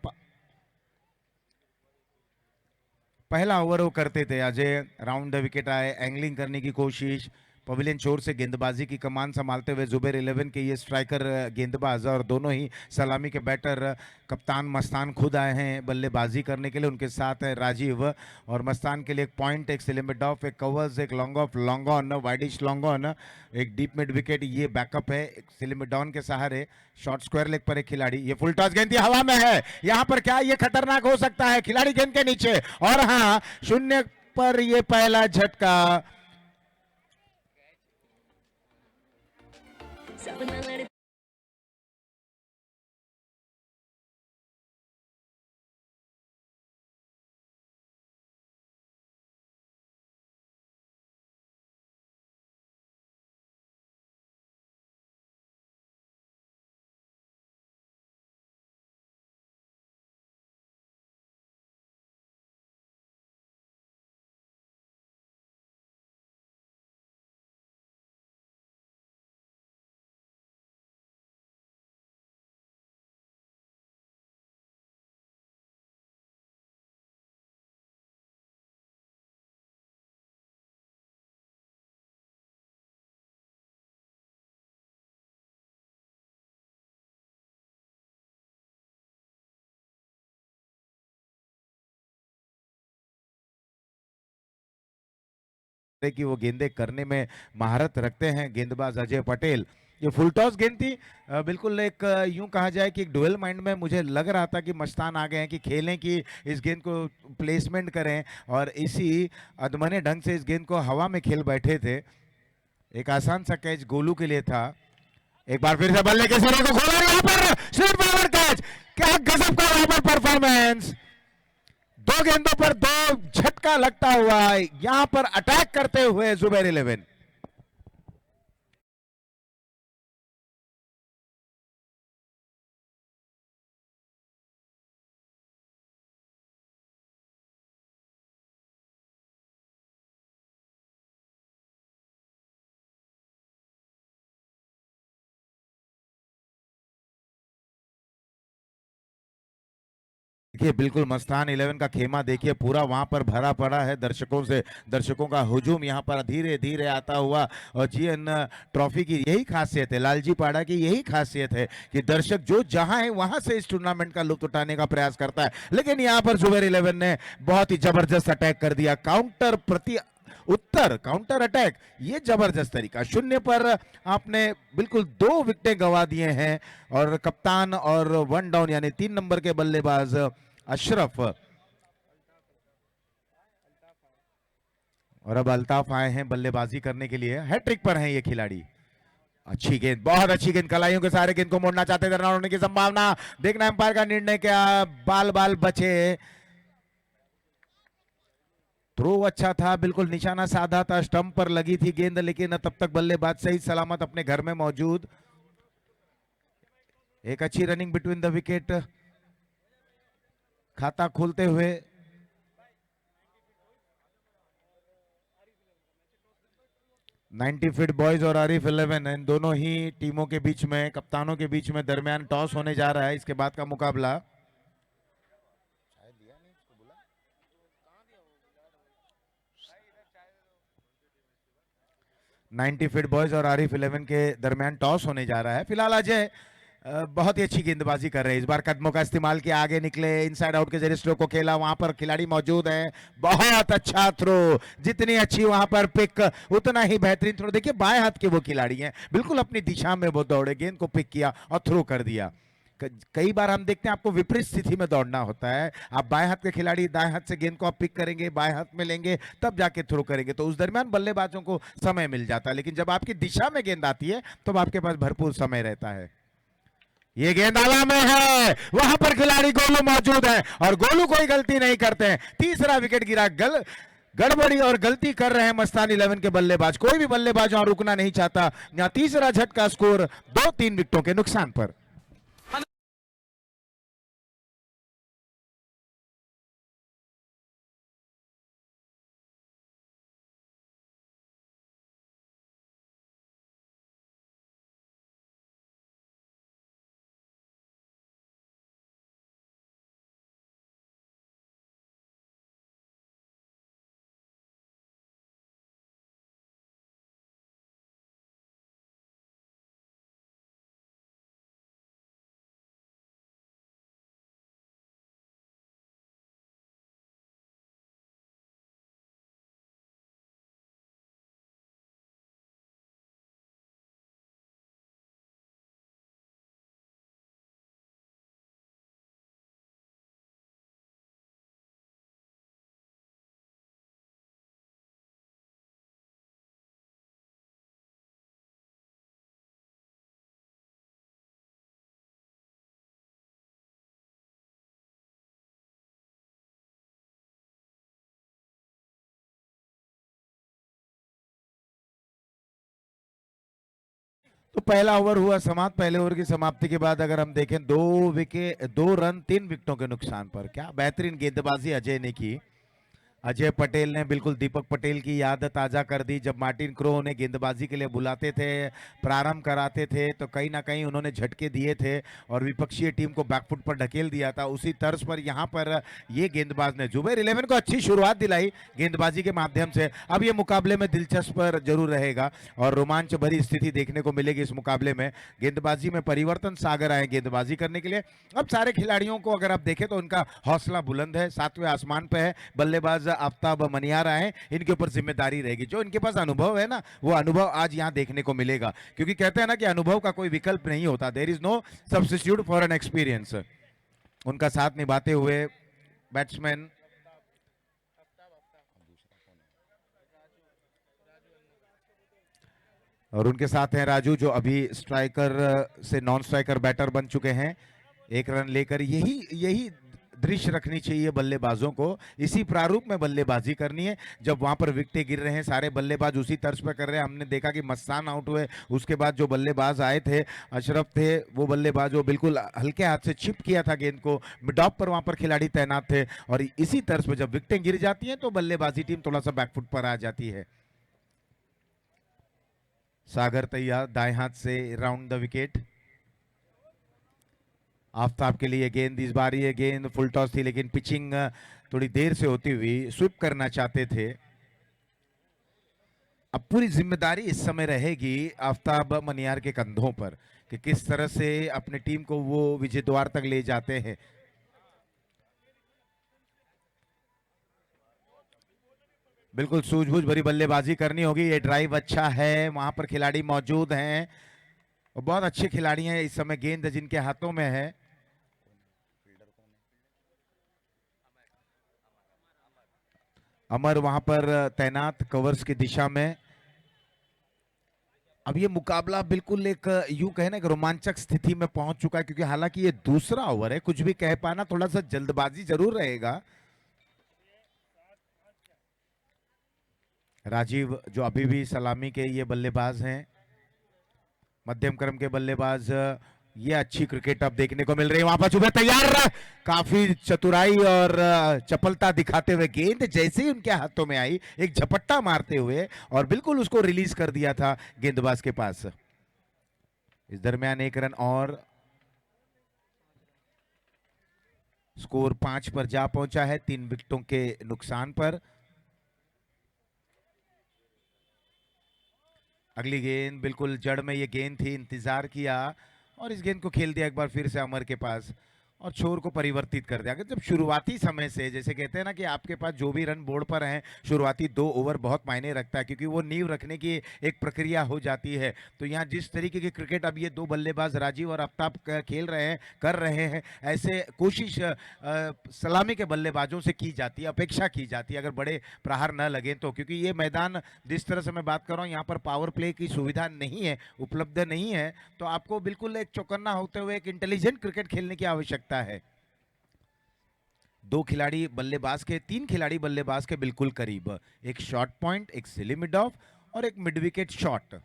पहला ओवर वो करते थे। अजय राउंड द विकेट आए, एंगलिंग करने की कोशिश, पवेलियन छोर से गेंदबाजी की कमान संभालते हुए जुबेर 11 के ये स्ट्राइकर गेंदबाज और दोनों ही सलामी के बैटर कप्तान मस्तान खुद आए हैं बल्लेबाजी करने के लिए। उनके साथ है राजीव और मस्तान के लिए एक पॉइंट, एक स्लिम मिड ऑफ, एक कवर्स, एक long off, long on, widish long on, एक डीप मिड विकेट, ये बैकअप है। एक स्लिम मिड ऑन के सहारे शॉर्ट स्क्वायर लेग पर एक खिलाड़ी, ये फुल टॉस गेंद हवा में है, यहाँ पर क्या ये खतरनाक हो सकता है, खिलाड़ी गेंद के नीचे, और हाँ, शून्य पर ये पहला झटका। कि वो गेंदे करने में महारत रखते हैं गेंदबाज अजय पटेल। ये फुल टॉस गेंद थी, बिल्कुल एक यूं कहा जाए कि एक डुअल माइंड में मुझे लग रहा था कि मस्तान आ गए हैं कि खेलें, कि इस गेंद को प्लेसमेंट करें, और इसी अदमने ढंग से इस गेंद को हवा में खेल बैठे थे। एक आसान सा कैच गोलू के लिए था। एक बार फिर से बल्ले के सिरे को खोला, यहाँ पर स्ट्रेट फॉरवर्ड कैच, क्या गजब का यहाँ पर परफॉर्मेंस, दो गेंदों पर दो झटका लगता हुआ यहां पर अटैक करते हुए जुबेर 11। देखिए बिल्कुल मस्तान 11 का खेमा देखिए पूरा वहां पर भरा पड़ा है दर्शकों से, दर्शकों का हुजूम यहां पर धीरे धीरे आता हुआ। और जीएन ट्रॉफी की यही खासियत है, लालजी पाड़ा की यही खासियत है कि दर्शक जो जहां है वहां से इस टूर्नामेंट का लुत्फ उठाने का प्रयास करता है। लेकिन यहां पर जुबेर 11 ने बहुत ही जबरदस्त अटैक कर दिया, काउंटर प्रति उत्तर, काउंटर अटैक, ये जबरदस्त तरीका। शून्य पर आपने बिल्कुल 2 विकेटें गंवा दिए हैं और कप्तान और 1 डाउन यानी 3 नंबर के बल्लेबाज अशरफ और अब अल्ताफ आए हैं बल्लेबाजी करने के लिए। हैट्रिक पर हैं ये खिलाड़ी। अच्छी गेंद, बहुत अच्छी गेंद, कलाइयों के सारे गेंद को मोड़ना चाहते थे, रन होने की संभावना, देखना अंपायर का निर्णय क्या, बाल बाल बचे। थ्रो अच्छा था, बिल्कुल निशाना साधा था, स्टंप पर लगी थी गेंद, लेकिन तब तक बल्लेबाज सही सलामत अपने घर में मौजूद। एक अच्छी रनिंग बिटवीन द विकेट खाता खोलते हुए। नाइन्टी फीट बॉयज और आरिफ 11, इन दोनों ही टीमों के बीच में, कप्तानों के बीच में दरमियान टॉस होने जा रहा है इसके बाद का मुकाबला। 90 फीट बॉयज और आरिफ 11 के दरमियान टॉस होने जा रहा है। फिलहाल अजय बहुत ही अच्छी गेंदबाजी कर रहे हैं। इस बार कदमों का इस्तेमाल किया, आगे निकले, इनसाइड आउट के जरिए स्ट्रोक को खेला, वहां पर खिलाड़ी मौजूद है। बहुत अच्छा थ्रो, जितनी अच्छी वहां पर पिक उतना ही बेहतरीन थ्रो। देखिए बाएं हाथ के वो खिलाड़ी हैं, बिल्कुल अपनी दिशा में वो दौड़े, गेंद को पिक किया और थ्रो कर दिया। कई बार हम देखते हैं आपको विपरीत स्थिति में दौड़ना होता है। आप बाएं हाथ के खिलाड़ी दाएं हाथ से गेंद को आप पिक करेंगे, बाएं हाथ में लेंगे, तब जाके थ्रो करेंगे, तो उस दरमियान बल्लेबाजों को समय मिल जाता है। लेकिन जब आपकी दिशा में गेंद आती है तब आपके पास भरपूर समय रहता है। ये गेंद हवा में है, वहां पर खिलाड़ी गोलू मौजूद है और गोलू कोई गलती नहीं करते हैं। तीसरा विकेट गिरा। गड़बड़ी और गलती कर रहे हैं मस्तान 11 के बल्लेबाज। कोई भी बल्लेबाज वहां रुकना नहीं चाहता। यहां तीसरा झटका, स्कोर 2-3 विकेटों के नुकसान पर। तो पहला ओवर हुआ समाप्त। पहले ओवर की समाप्ति के बाद अगर हम देखें, 2 रन 3 विकेटों के नुकसान पर। क्या बेहतरीन गेंदबाजी अजय ने की। अजय पटेल ने बिल्कुल दीपक पटेल की याद ताजा कर दी। जब मार्टिन क्रो उन्हें गेंदबाजी के लिए बुलाते थे, प्रारंभ कराते थे, तो कहीं ना कहीं उन्होंने झटके दिए थे और विपक्षीय टीम को बैकफुट पर ढकेल दिया था। उसी तर्ज पर यहां पर ये गेंदबाज ने जुबैर 11 को अच्छी शुरुआत दिलाई गेंदबाजी के माध्यम से। अब ये मुकाबले में दिलचस्प जरूर रहेगा और रोमांच भरी स्थिति देखने को मिलेगी इस मुकाबले में। गेंदबाजी में परिवर्तन, सागर आए गेंदबाजी करने के लिए। अब सारे खिलाड़ियों को अगर आप देखें तो उनका हौसला बुलंद है, सातवें आसमान पे है। बल्लेबाज आफ्ताब मनियार आए, इनके ऊपर जिम्मेदारी रहेगी। जो इनके पास अनुभव है ना, वो अनुभव आज यहां देखने को मिलेगा, क्योंकि कहते हैं ना कि अनुभव का कोई विकल्प नहीं होता। There is no substitute for an experience. उनका साथ निभाते हुए बैट्समैन और उनके साथ हैं राजू, जो अभी स्ट्राइकर से नॉन स्ट्राइकर बैटर बन चुके हैं। 1 रन लेकर यही यही दृश्य रखनी चाहिए बल्लेबाजों को। इसी प्रारूप में बल्लेबाजी करनी है। जब वहां पर विकेटें गिर रहे हैं, सारे बल्लेबाज उसी तर्ज पर कर रहे हैं। हमने देखा कि मस्तान आउट हुए, उसके बाद जो बल्लेबाज आए थे, अशरफ थे, वो बल्लेबाज वो बिल्कुल हल्के हाथ से चिप किया था गेंद को। मिड ऑफ पर वहां पर खिलाड़ी तैनात थे और इसी तर्ज पर जब विकेटें गिर जाती हैं तो बल्लेबाजी टीम थोड़ा सा बैकफुट पर आ जाती है। सागर तैयार, दाएं हाथ से राउंड द विकेट। आफ्ताब के लिए गेंद, इस बार ये गेंद फुल टॉस थी, लेकिन पिचिंग थोड़ी देर से होती हुई स्विप करना चाहते थे। अब पूरी जिम्मेदारी इस समय रहेगी आफ्ताब मनियार के कंधों पर कि किस तरह से अपनी टीम को वो विजय द्वार तक ले जाते हैं। बिल्कुल सूझबूझ भरी बल्लेबाजी करनी होगी। ये ड्राइव अच्छा है, वहां पर खिलाड़ी मौजूद हैं और बहुत अच्छे खिलाड़ी हैं इस समय। गेंद जिनके हाथों में है, अमर वहां पर तैनात कवर्स की दिशा में। अब ये मुकाबला बिल्कुल एक यूं कहे ना, एक रोमांचक स्थिति में पहुंच चुका है, क्योंकि हालांकि ये दूसरा ओवर है, कुछ भी कह पाना थोड़ा सा जल्दबाजी जरूर रहेगा। राजीव जो अभी भी सलामी के ये बल्लेबाज हैं, मध्यम क्रम के बल्लेबाज। ये अच्छी क्रिकेट अब देखने को मिल रही है। वहां पर चुबे तैयार, काफी चतुराई और चपलता दिखाते हुए गेंद जैसे ही उनके हाथों में आई, एक झपट्टा मारते हुए और बिल्कुल उसको रिलीज कर दिया था गेंदबाज के पास। इस दरमियान 1 रन और, स्कोर 5 पर जा पहुंचा है 3 विकेटों के नुकसान पर। अगली गेंद बिल्कुल जड़ में ये गेंद थी, इंतजार किया और इस गेंद को खेल दिया एक बार फिर से अमर के पास और छोर को परिवर्तित कर दिया। अगर जब शुरुआती समय से जैसे कहते हैं ना कि आपके पास जो भी रन बोर्ड पर हैं, शुरुआती 2 ओवर बहुत मायने रखता है क्योंकि वो नींव रखने की एक प्रक्रिया हो जाती है। तो यहाँ जिस तरीके की क्रिकेट अब ये 2 बल्लेबाज राजीव और आफ्ताब खेल रहे हैं, कर रहे हैं, ऐसे कोशिश सलामी के बल्लेबाजों से की जाती है, अपेक्षा की जाती है अगर बड़े प्रहार न लगे तो, क्योंकि ये मैदान जिस तरह से मैं बात कर रहा हूँ यहाँ पर पावर प्ले की सुविधा नहीं है, उपलब्ध नहीं है, तो आपको बिल्कुल एक चौकन्ना होते हुए एक इंटेलिजेंट क्रिकेट खेलने की आवश्यकता है। 2 खिलाड़ी बल्लेबाज के, 3 खिलाड़ी बल्लेबाज के बिल्कुल करीब, एक शॉर्ट पॉइंट, एक सिली मिड ऑफ और एक mid wicket shot.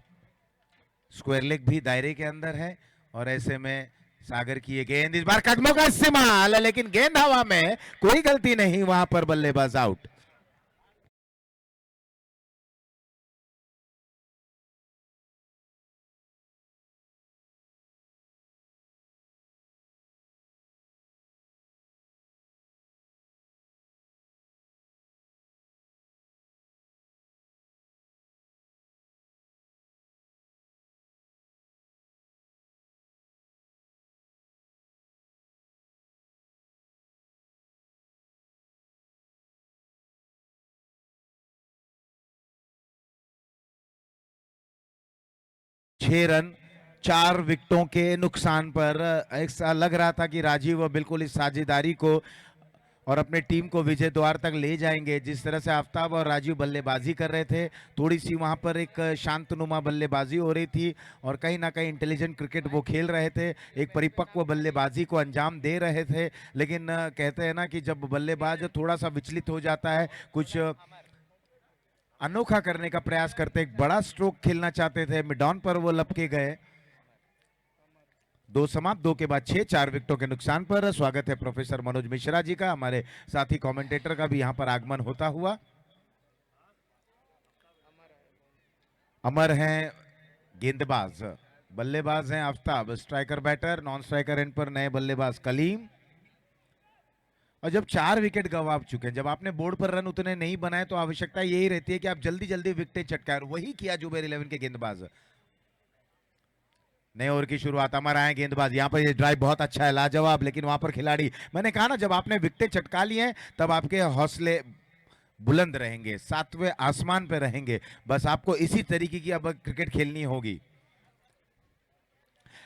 Square leg भी दायरे के अंदर है और ऐसे में सागर की ये गेंद इस बार कदमों का इस्तेमाल, लेकिन गेंद हवा में, कोई गलती नहीं, वहां पर बल्लेबाज आउट। छह रन 4 विकेटों के नुकसान पर ऐसा लग रहा था कि राजीव बिल्कुल इस साझेदारी को और अपने टीम को विजय द्वार तक ले जाएंगे। जिस तरह से आफ्ताब और राजीव बल्लेबाजी कर रहे थे, थोड़ी सी वहां पर एक शांतनुमा बल्लेबाजी हो रही थी और कहीं ना कहीं इंटेलिजेंट क्रिकेट वो खेल रहे थे, एक परिपक्व बल्लेबाजी को अंजाम दे रहे थे। लेकिन कहते हैं ना कि जब बल्लेबाज थोड़ा सा विचलित हो जाता है, कुछ अनोखा करने का प्रयास करते, एक बड़ा स्ट्रोक खेलना चाहते थे, मिड ऑन पर वो लपके गए। 2 समाप्त, 2 के बाद 6, 4 विकेटों के नुकसान पर। स्वागत है प्रोफेसर मनोज मिश्रा जी का, हमारे साथी कमेंटेटर का भी यहां पर आगमन होता हुआ। अमर हैं गेंदबाज, बल्लेबाज हैं Aftab, striker batter, non striker end पर नए बल्लेबाज कलीम। और जब 4 विकेट गंवा चुके हैं, जब आपने बोर्ड पर रन उतने नहीं बनाए, तो आवश्यकता यही रहती है कि आप जल्दी जल्दी विकेटें चटकाएं, वही किया जुबेर 11 के गेंदबाज। नए ओवर की शुरुआत, अमर आए गेंदबाज, यहां पर ये ड्राइव बहुत अच्छा है, लाजवाब, लेकिन वहां पर खिलाड़ी, मैंने कहा ना जब आपने विकेटें चटका ली हैं तब आपके हौसले बुलंद रहेंगे, 7वें आसमान पे रहेंगे। बस आपको इसी तरीके की अब क्रिकेट खेलनी होगी।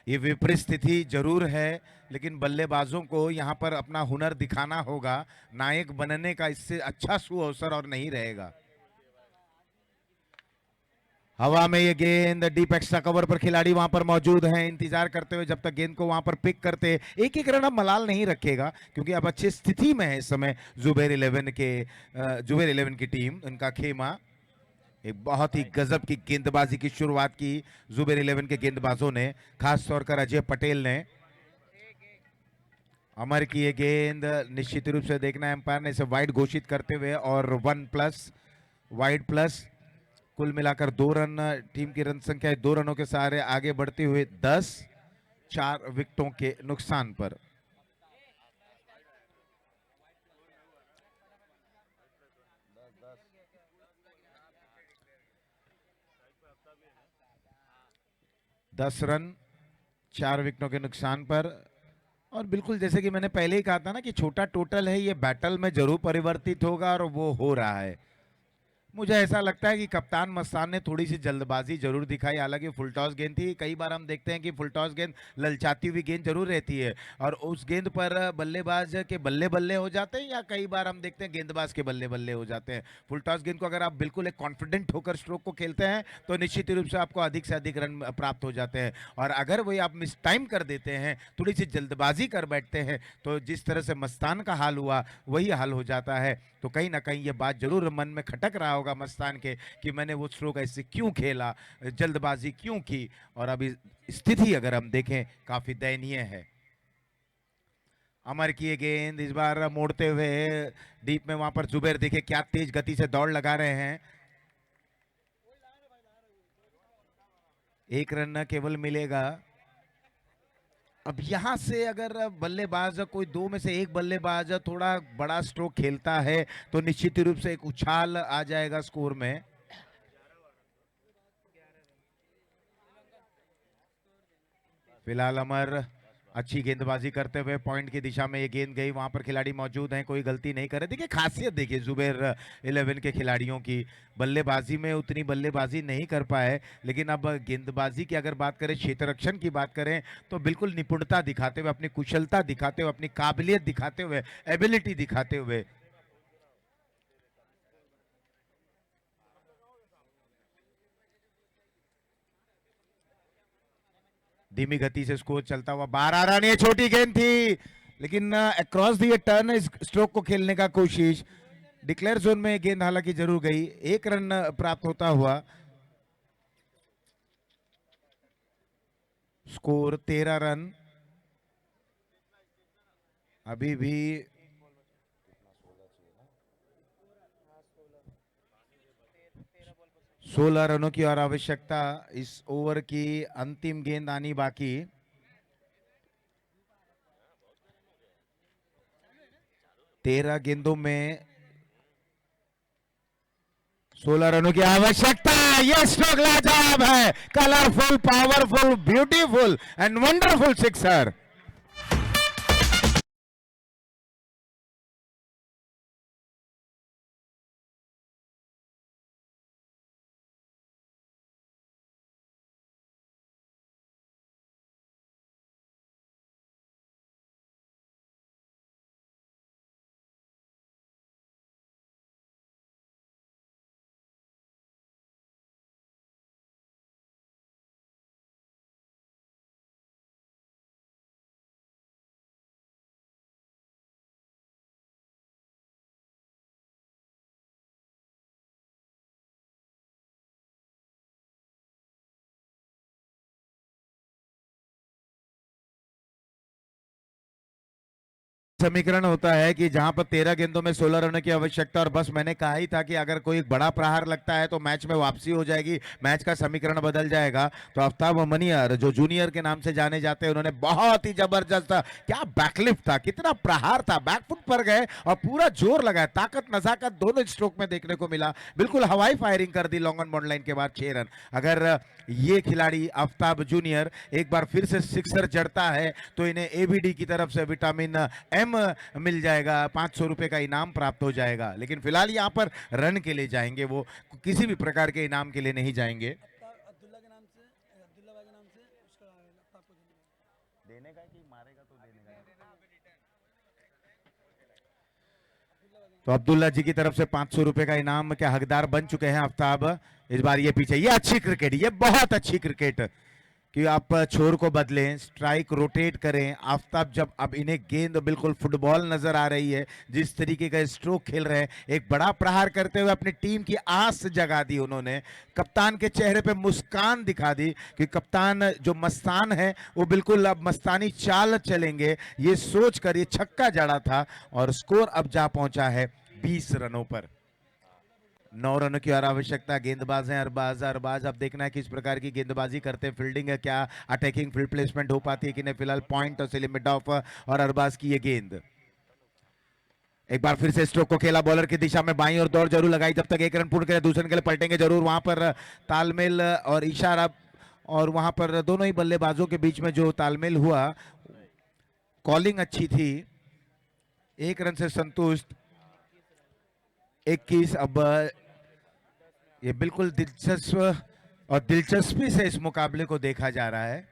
ये विपरीत स्थिति जरूर है, लेकिन बल्लेबाजों को यहां पर अपना हुनर दिखाना होगा, नायक बनने का इससे अच्छा सुअवसर और नहीं रहेगा। हवा में ये गेंद डीप एक्स्ट्रा कवर पर खिलाड़ी वहां पर मौजूद हैं, इंतजार करते हुए जब तक गेंद को वहां पर पिक करते। एक एक रन अब मलाल नहीं रखेगा क्योंकि अब अच्छी स्थिति में है इस समय जुबेर 11 की टीम, उनका खेमा। एक बहुत ही गजब की गेंदबाजी की शुरुआत की जुबेर 11 के गेंदबाजों ने, खास तौर पर अजय पटेल ने। अमर की ये गेंद निश्चित रूप से देखना है एम्पायर ने इसे वाइड घोषित करते हुए, और 1+ वाइड प्लस, कुल मिलाकर 2 रन, टीम की रन संख्या 2 रनों के सहारे आगे बढ़ते हुए 10, 4 विकेटों के नुकसान पर। दस रन 4 विकेटों के नुकसान पर। और बिल्कुल जैसे कि मैंने पहले ही कहा था ना कि छोटा टोटल है, ये बैटल में जरूर परिवर्तित होगा और वो हो रहा है। मुझे ऐसा लगता है कि कप्तान मस्तान ने थोड़ी सी जल्दबाजी जरूर दिखाई, हालांकि फुल टॉस गेंद थी। कई बार हम देखते हैं कि फुल टॉस गेंद ललचाती हुई गेंद जरूर रहती है और उस गेंद पर बल्लेबाज के बल्ले बल्ले हो जाते हैं, या कई बार हम देखते हैं गेंदबाज के बल्ले बल्ले हो जाते हैं। फुल टॉस गेंद को अगर आप बिल्कुल एक कॉन्फिडेंट होकर स्ट्रोक को खेलते हैं तो निश्चित रूप से आपको अधिक से अधिक रन प्राप्त हो जाते हैं, और अगर वही आप मिस टाइम कर देते हैं, थोड़ी सी जल्दबाजी कर बैठते हैं, तो जिस तरह से मस्तान का हाल हुआ वही हाल हो जाता है। तो कहीं ना कहीं ये बात जरूर मन में खटक रहा होगा मस्तान के कि मैंने वो स्ट्रोक ऐसे क्यों खेला, जल्दबाजी क्यों की। और अभी स्थिति अगर हम देखें काफी दयनीय है। अमर की ये गेंद इस बार मोड़ते हुए डीप में, वहां पर जुबेर देखिए क्या तेज गति से दौड़ लगा रहे हैं। 1 रन न केवल मिलेगा। अब यहां से अगर बल्लेबाज कोई 2 में से एक बल्लेबाज थोड़ा बड़ा स्ट्रोक खेलता है तो निश्चित रूप से एक उछाल आ जाएगा स्कोर में। फिलहाल अमर अच्छी गेंदबाजी करते हुए पॉइंट की दिशा में ये गेंद गई, वहां पर खिलाड़ी मौजूद हैं, कोई गलती नहीं करे। देखिए खासियत देखिए जुबेर 11 के खिलाड़ियों की, बल्लेबाजी में उतनी बल्लेबाजी नहीं कर पाए, लेकिन अब गेंदबाजी की अगर बात करें, क्षेत्र रक्षण की बात करें, तो बिल्कुल निपुणता दिखाते हुए, अपनी कुशलता दिखाते हुए, अपनी काबिलियत दिखाते हुए, एबिलिटी दिखाते हुए। धीमी गति से स्कोर चलता हुआ 12 रन, ये छोटी गेंद थी, लेकिन अक्रॉस दी टर्न स्ट्रोक को खेलने का कोशिश। डिक्लेयर जोन में गेंद हालांकि जरूर गई, 1 रन प्राप्त होता हुआ। Score 13 run. अभी भी 16 रनों की और आवश्यकता, इस ओवर की अंतिम गेंद आनी बाकी। तेरह गेंदों में 16 रनों की आवश्यकता। ये स्ट्रोक लाजवाब है, colourful, powerful, beautiful and wonderful sixer. समीकरण होता है कि जहां पर 13 गेंदों में 16 रनों की आवश्यकता, और बस मैंने कहा ही था कि अगर कोई बड़ा प्रहार लगता है तो मैच में वापसी हो जाएगी, मैच का समीकरण बदल जाएगा। तो आफ्ताब मनियार जो जूनियर के नाम से जाने जाते हैं, उन्होंने बहुत ही जबरदस्त, क्या बैकलिफ्ट था, कितना प्रहार था, बैकफुट पर गए और पूरा जोर लगाया, ताकत नजाकत दोनों स्ट्रोक में देखने को मिला, बिल्कुल हवाई फायरिंग कर दी लॉन्ग ऑन बॉन्ड लाइन के बाद 6 रन। अगर ये खिलाड़ी आफ्ताब जूनियर एक बार फिर से सिक्सर जड़ता है तो इन्हें एबीडी की तरफ से विटामिन एम मिल जाएगा, 500 रुपए का इनाम प्राप्त हो जाएगा। लेकिन फिलहाल यहाँ पर रन के लिए जाएंगे, वो किसी भी प्रकार के इनाम के लिए नहीं जाएंगे।
अब्दुल्ला के नाम से, अब्दुल्ला भाई के नाम से उसका लैपटॉप को
देने का कि मारेगा तो देने का। तो अब्दुल्ला जी की तरफ से 500 रुपए का इनाम के हकदार बन चुके हैं आफ्ताब। इस बार ये पीछे, ये अच्छी क्रिकेट, ये बहुत अच्छी क्रिकेट कि आप छोर को बदलें, स्ट्राइक रोटेट करें। आफ्ताब जब अब इन्हें गेंद बिल्कुल फुटबॉल नजर आ रही है, जिस तरीके का स्ट्रोक खेल रहे हैं, एक बड़ा प्रहार करते हुए अपनी टीम की आस जगा दी उन्होंने। कप्तान के चेहरे पे मुस्कान दिखा दी कि कप्तान जो मस्तान है वो बिल्कुल अब मस्तानी चाल चलेंगे, ये सोच कर ये छक्का जड़ा था और स्कोर अब जा पहुंचा है 20 रनों पर। 9 रनों की और आवश्यकता। गेंदबाज हैं अरबाज, अब देखना है किस प्रकार की गेंदबाजी करते हैं, फील्डिंग है क्या, अटैकिंग फील्ड प्लेसमेंट हो पाती है कि नहीं। फिलहाल पॉइंट और सेलिम मिड ऑफ और अरबाज की ये गेंद। एक बार फिर से स्ट्रोक को खेला बॉलर की दिशा में, बाईं और दौड़ जरूर लगाई, जब तक 1 रन पूर्ण करे दूसरे रन के लिए पलटेंगे जरूर। वहां पर तालमेल और इशारा, और वहां पर दोनों ही बल्लेबाजों के बीच में जो तालमेल हुआ, कॉलिंग अच्छी थी। 1 रन से संतुष्ट। 21। अब ये बिल्कुल दिलचस्प और दिलचस्पी से इस मुकाबले को देखा जा रहा है।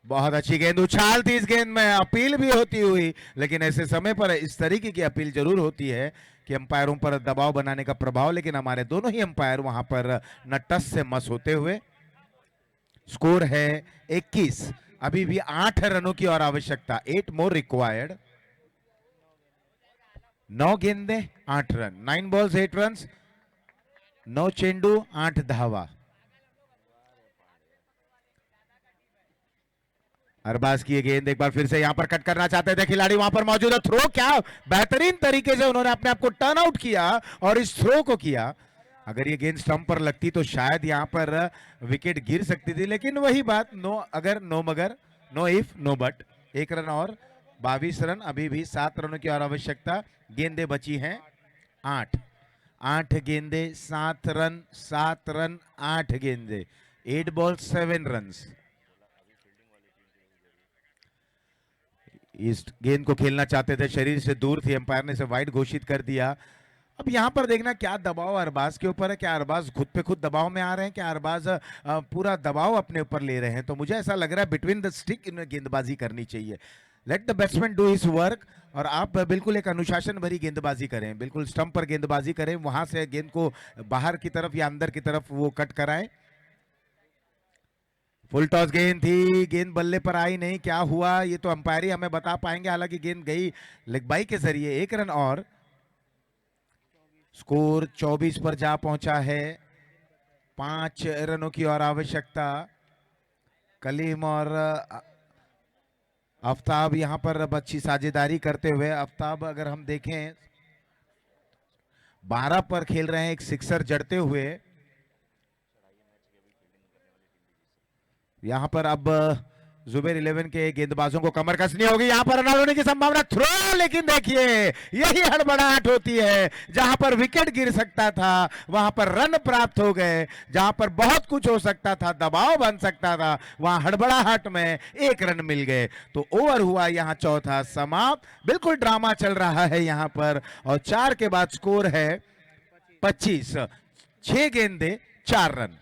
बहुत अच्छी गेंद, उछाल थी इस गेंद में, अपील भी होती हुई, लेकिन ऐसे समय पर इस तरीके की अपील जरूर होती है कि अंपायरों पर दबाव बनाने का प्रभाव, लेकिन हमारे दोनों ही अंपायर वहां पर न टस से मस होते हुए। स्कोर है 21। अभी भी 8 रनों की और आवश्यकता, 8 मोर रिक्वायर्ड। 9 गेंदें 8 रन, 9 बॉल्स 8 रन, 9 चेंडू 8 धावा। अरबाज की ये गेंद, एक बार फिर से यहां पर कट करना चाहते थे खिलाड़ी, वहां पर मौजूद है। थ्रो, क्या बेहतरीन तरीके से उन्होंने अपने आप को टर्न आउट किया और इस थ्रो को किया। अगर ये गेंद स्टंप पर लगती तो शायद यहां पर विकेट गिर सकती थी, लेकिन वही बात, नो अगर नो मगर, no if no but. 1 run और 22 रन, अभी भी 7 रनों की और आवश्यकता। गेंदें बची हैं 8। 8 गेंदे 7 रन, 7 रन 8 गेंदे, 8 बॉल 7 रन। इस गेंद को खेलना चाहते थे, शरीर से दूर थी, अंपायर ने इसे वाइड घोषित कर दिया। अब यहाँ पर देखना क्या दबाव अरबाज के ऊपर है, क्या अरबाज खुद पे खुद दबाव में आ रहे हैं, क्या अरबाज पूरा दबाव अपने ऊपर ले रहे हैं। तो मुझे ऐसा लग रहा है बिटवीन द स्टिक इन्हें गेंदबाजी करनी चाहिए। Let the batsman do his work, और आप बिल्कुल एक अनुशासन भरी गेंदबाजी करें, बिल्कुल स्टंप पर गेंदबाजी करें, वहां से गेंद को बाहर की तरफ या अंदर की तरफ वो कट कराएं। फुल टॉस गेंद थी, गेंद बल्ले पर आई नहीं, क्या हुआ ये तो अंपायर ही हमें बता पाएंगे। हालांकि गेंद गई लेग बाई के जरिए। 1 रन और, स्कोर 24 पर जा पहुंचा है। 5 रनों की और आवश्यकता। कलीम और आफ्ताब यहां पर अब अच्छी साझेदारी करते हुए, आफ्ताब अगर हम देखें 12 पर खेल रहे हैं, एक सिक्सर जड़ते हुए। यहां पर अब जुबेर 11 के गेंदबाजों को कमर कसनी होगी, यहां पर रन होने की संभावना, थ्रो, लेकिन देखिए यही हड़बड़ाहट होती है। जहां पर विकेट गिर सकता था वहां पर रन प्राप्त हो गए, जहां पर बहुत कुछ हो सकता था, दबाव बन सकता था, वहां हड़बड़ाहट में 1 रन मिल गए। तो ओवर हुआ यहां चौथा समाप्त। बिल्कुल ड्रामा चल रहा है यहां पर, और 4 के बाद स्कोर है 25। 6 गेंदे 4 रन।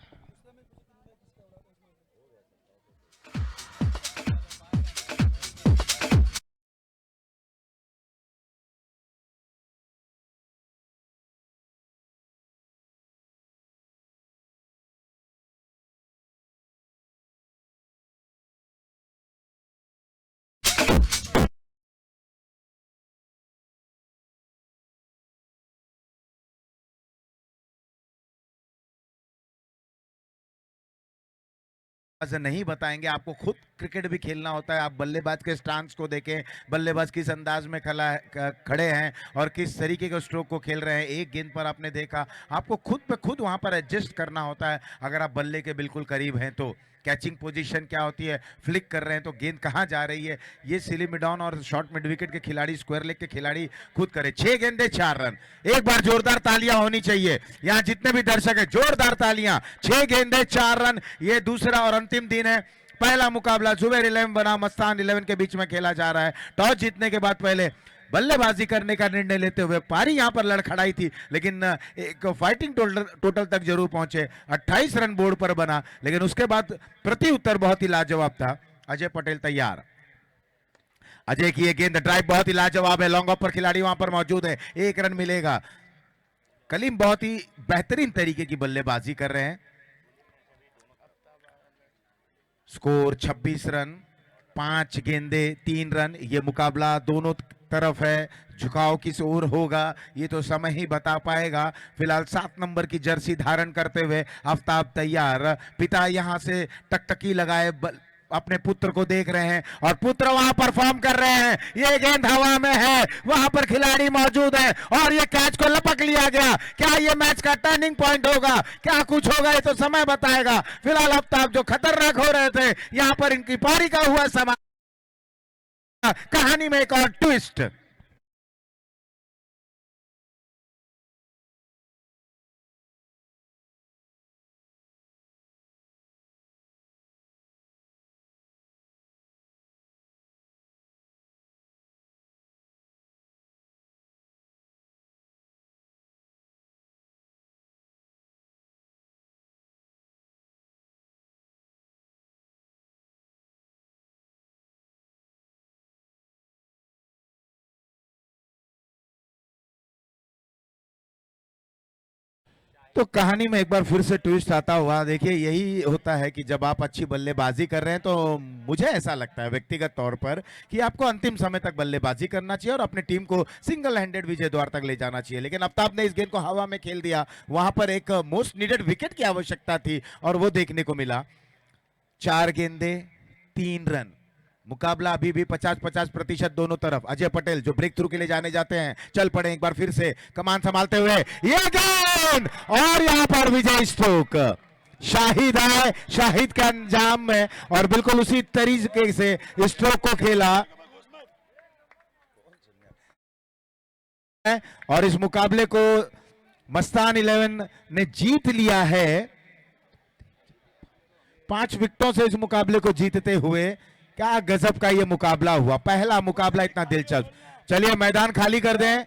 नहीं बताएंगे, आपको खुद क्रिकेट भी खेलना होता है। आप बल्लेबाज के स्टांस को देखें, बल्लेबाज किस अंदाज में खड़े हैं और किस तरीके के स्ट्रोक को खेल रहे हैं। एक गेंद पर आपने देखा, आपको खुद पे खुद वहां पर एडजस्ट करना होता है। अगर आप बल्ले के बिल्कुल करीब हैं तो कैचिंग पोजीशन क्या होती है, फ्लिक कर रहे हैं तो गेंद कहां जा रही है, ये सिली मिड ऑन और शॉर्ट मिड विकेट के खिलाड़ी, स्क्वायर लेग के खिलाड़ी खुद करे। 6 गेंदे 4 रन। एक बार जोरदार तालियां होनी चाहिए यहां जितने भी दर्शक है, जोरदार तालियां। 6 गेंदे 4 रन। ये दूसरा और अंतिम दिन है। पहला मुकाबला जुबेर 11 बना मस्तान 11 के बीच में खेला जा रहा है। टॉस जीतने के बाद पहले बल्लेबाजी करने का निर्णय लेते हुए पारी यहां पर लड़खड़ाई थी, लेकिन एक फाइटिंग टोटल तक जरूर पहुंचे। 28 रन बोर्ड पर बना, लेकिन उसके बाद प्रति उत्तर बहुत ही लाजवाब था। अजय पटेल तैयार। अजय की ये गेंद ड्राइव बहुत ही लाजवाब है, लॉन्ग ऑफ पर खिलाड़ी वहां पर मौजूद है, 1 रन मिलेगा। कलीम बहुत ही बेहतरीन तरीके की बल्लेबाजी कर रहे हैं। स्कोर 26 रन, 5 गेंदे 3 रन। ये मुकाबला दोनों तरफ है, झुकाव किस ओर होगा ये तो समय ही बता पाएगा। फिलहाल 7 नंबर की जर्सी धारण करते हुए आफ्ताब तैयार। पिता यहां से टकटकी लगाए अपने पुत्र को देख रहे हैं, और पुत्र वहां परफॉर्म कर रहे हैं। ये गेंद हवा में है, वहां पर खिलाड़ी मौजूद है, और ये कैच को लपक लिया गया। क्या ये मैच का टर्निंग पॉइंट होगा, क्या कुछ होगा, ये तो समय बताएगा। फिलहाल आफ्ताब जो खतरनाक हो रहे थे, यहां पर इनकी पारी का हुआ समाप्त। कहानी में एक और ट्विस्ट। तो कहानी में एक बार फिर से ट्विस्ट आता हुआ। देखिए यही होता है कि जब आप अच्छी बल्लेबाजी कर रहे हैं, तो मुझे ऐसा लगता है व्यक्तिगत तौर पर कि आपको अंतिम समय तक बल्लेबाजी करना चाहिए और अपनी टीम को सिंगल हैंडेड विजय द्वार तक ले जाना चाहिए। लेकिन आफ्ताब ने इस गेंद को हवा में खेल दिया, वहां पर एक मोस्ट नीडेड विकेट की आवश्यकता थी और वो देखने को मिला। 4 गेंदे 3 रन। मुकाबला अभी भी 50-50% दोनों तरफ। अजय पटेल जो ब्रेक थ्रू के लिए जाने जाते हैं, चल पड़े एक बार फिर से कमान संभालते हुए, ये गेंद, और यहां पर विजय स्ट्रोक। शाहिद आए, शाहिद के अंजाम में, और बिल्कुल उसी तरीके से स्ट्रोक को खेला। और इस मुकाबले को मस्तान 11 ने जीत लिया है। 5 विकेटों से इस मुकाबले को जीतते हुए क्या गजब का ये मुकाबला हुआ, पहला मुकाबला इतना दिलचस्प। चलिए मैदान खाली कर दें।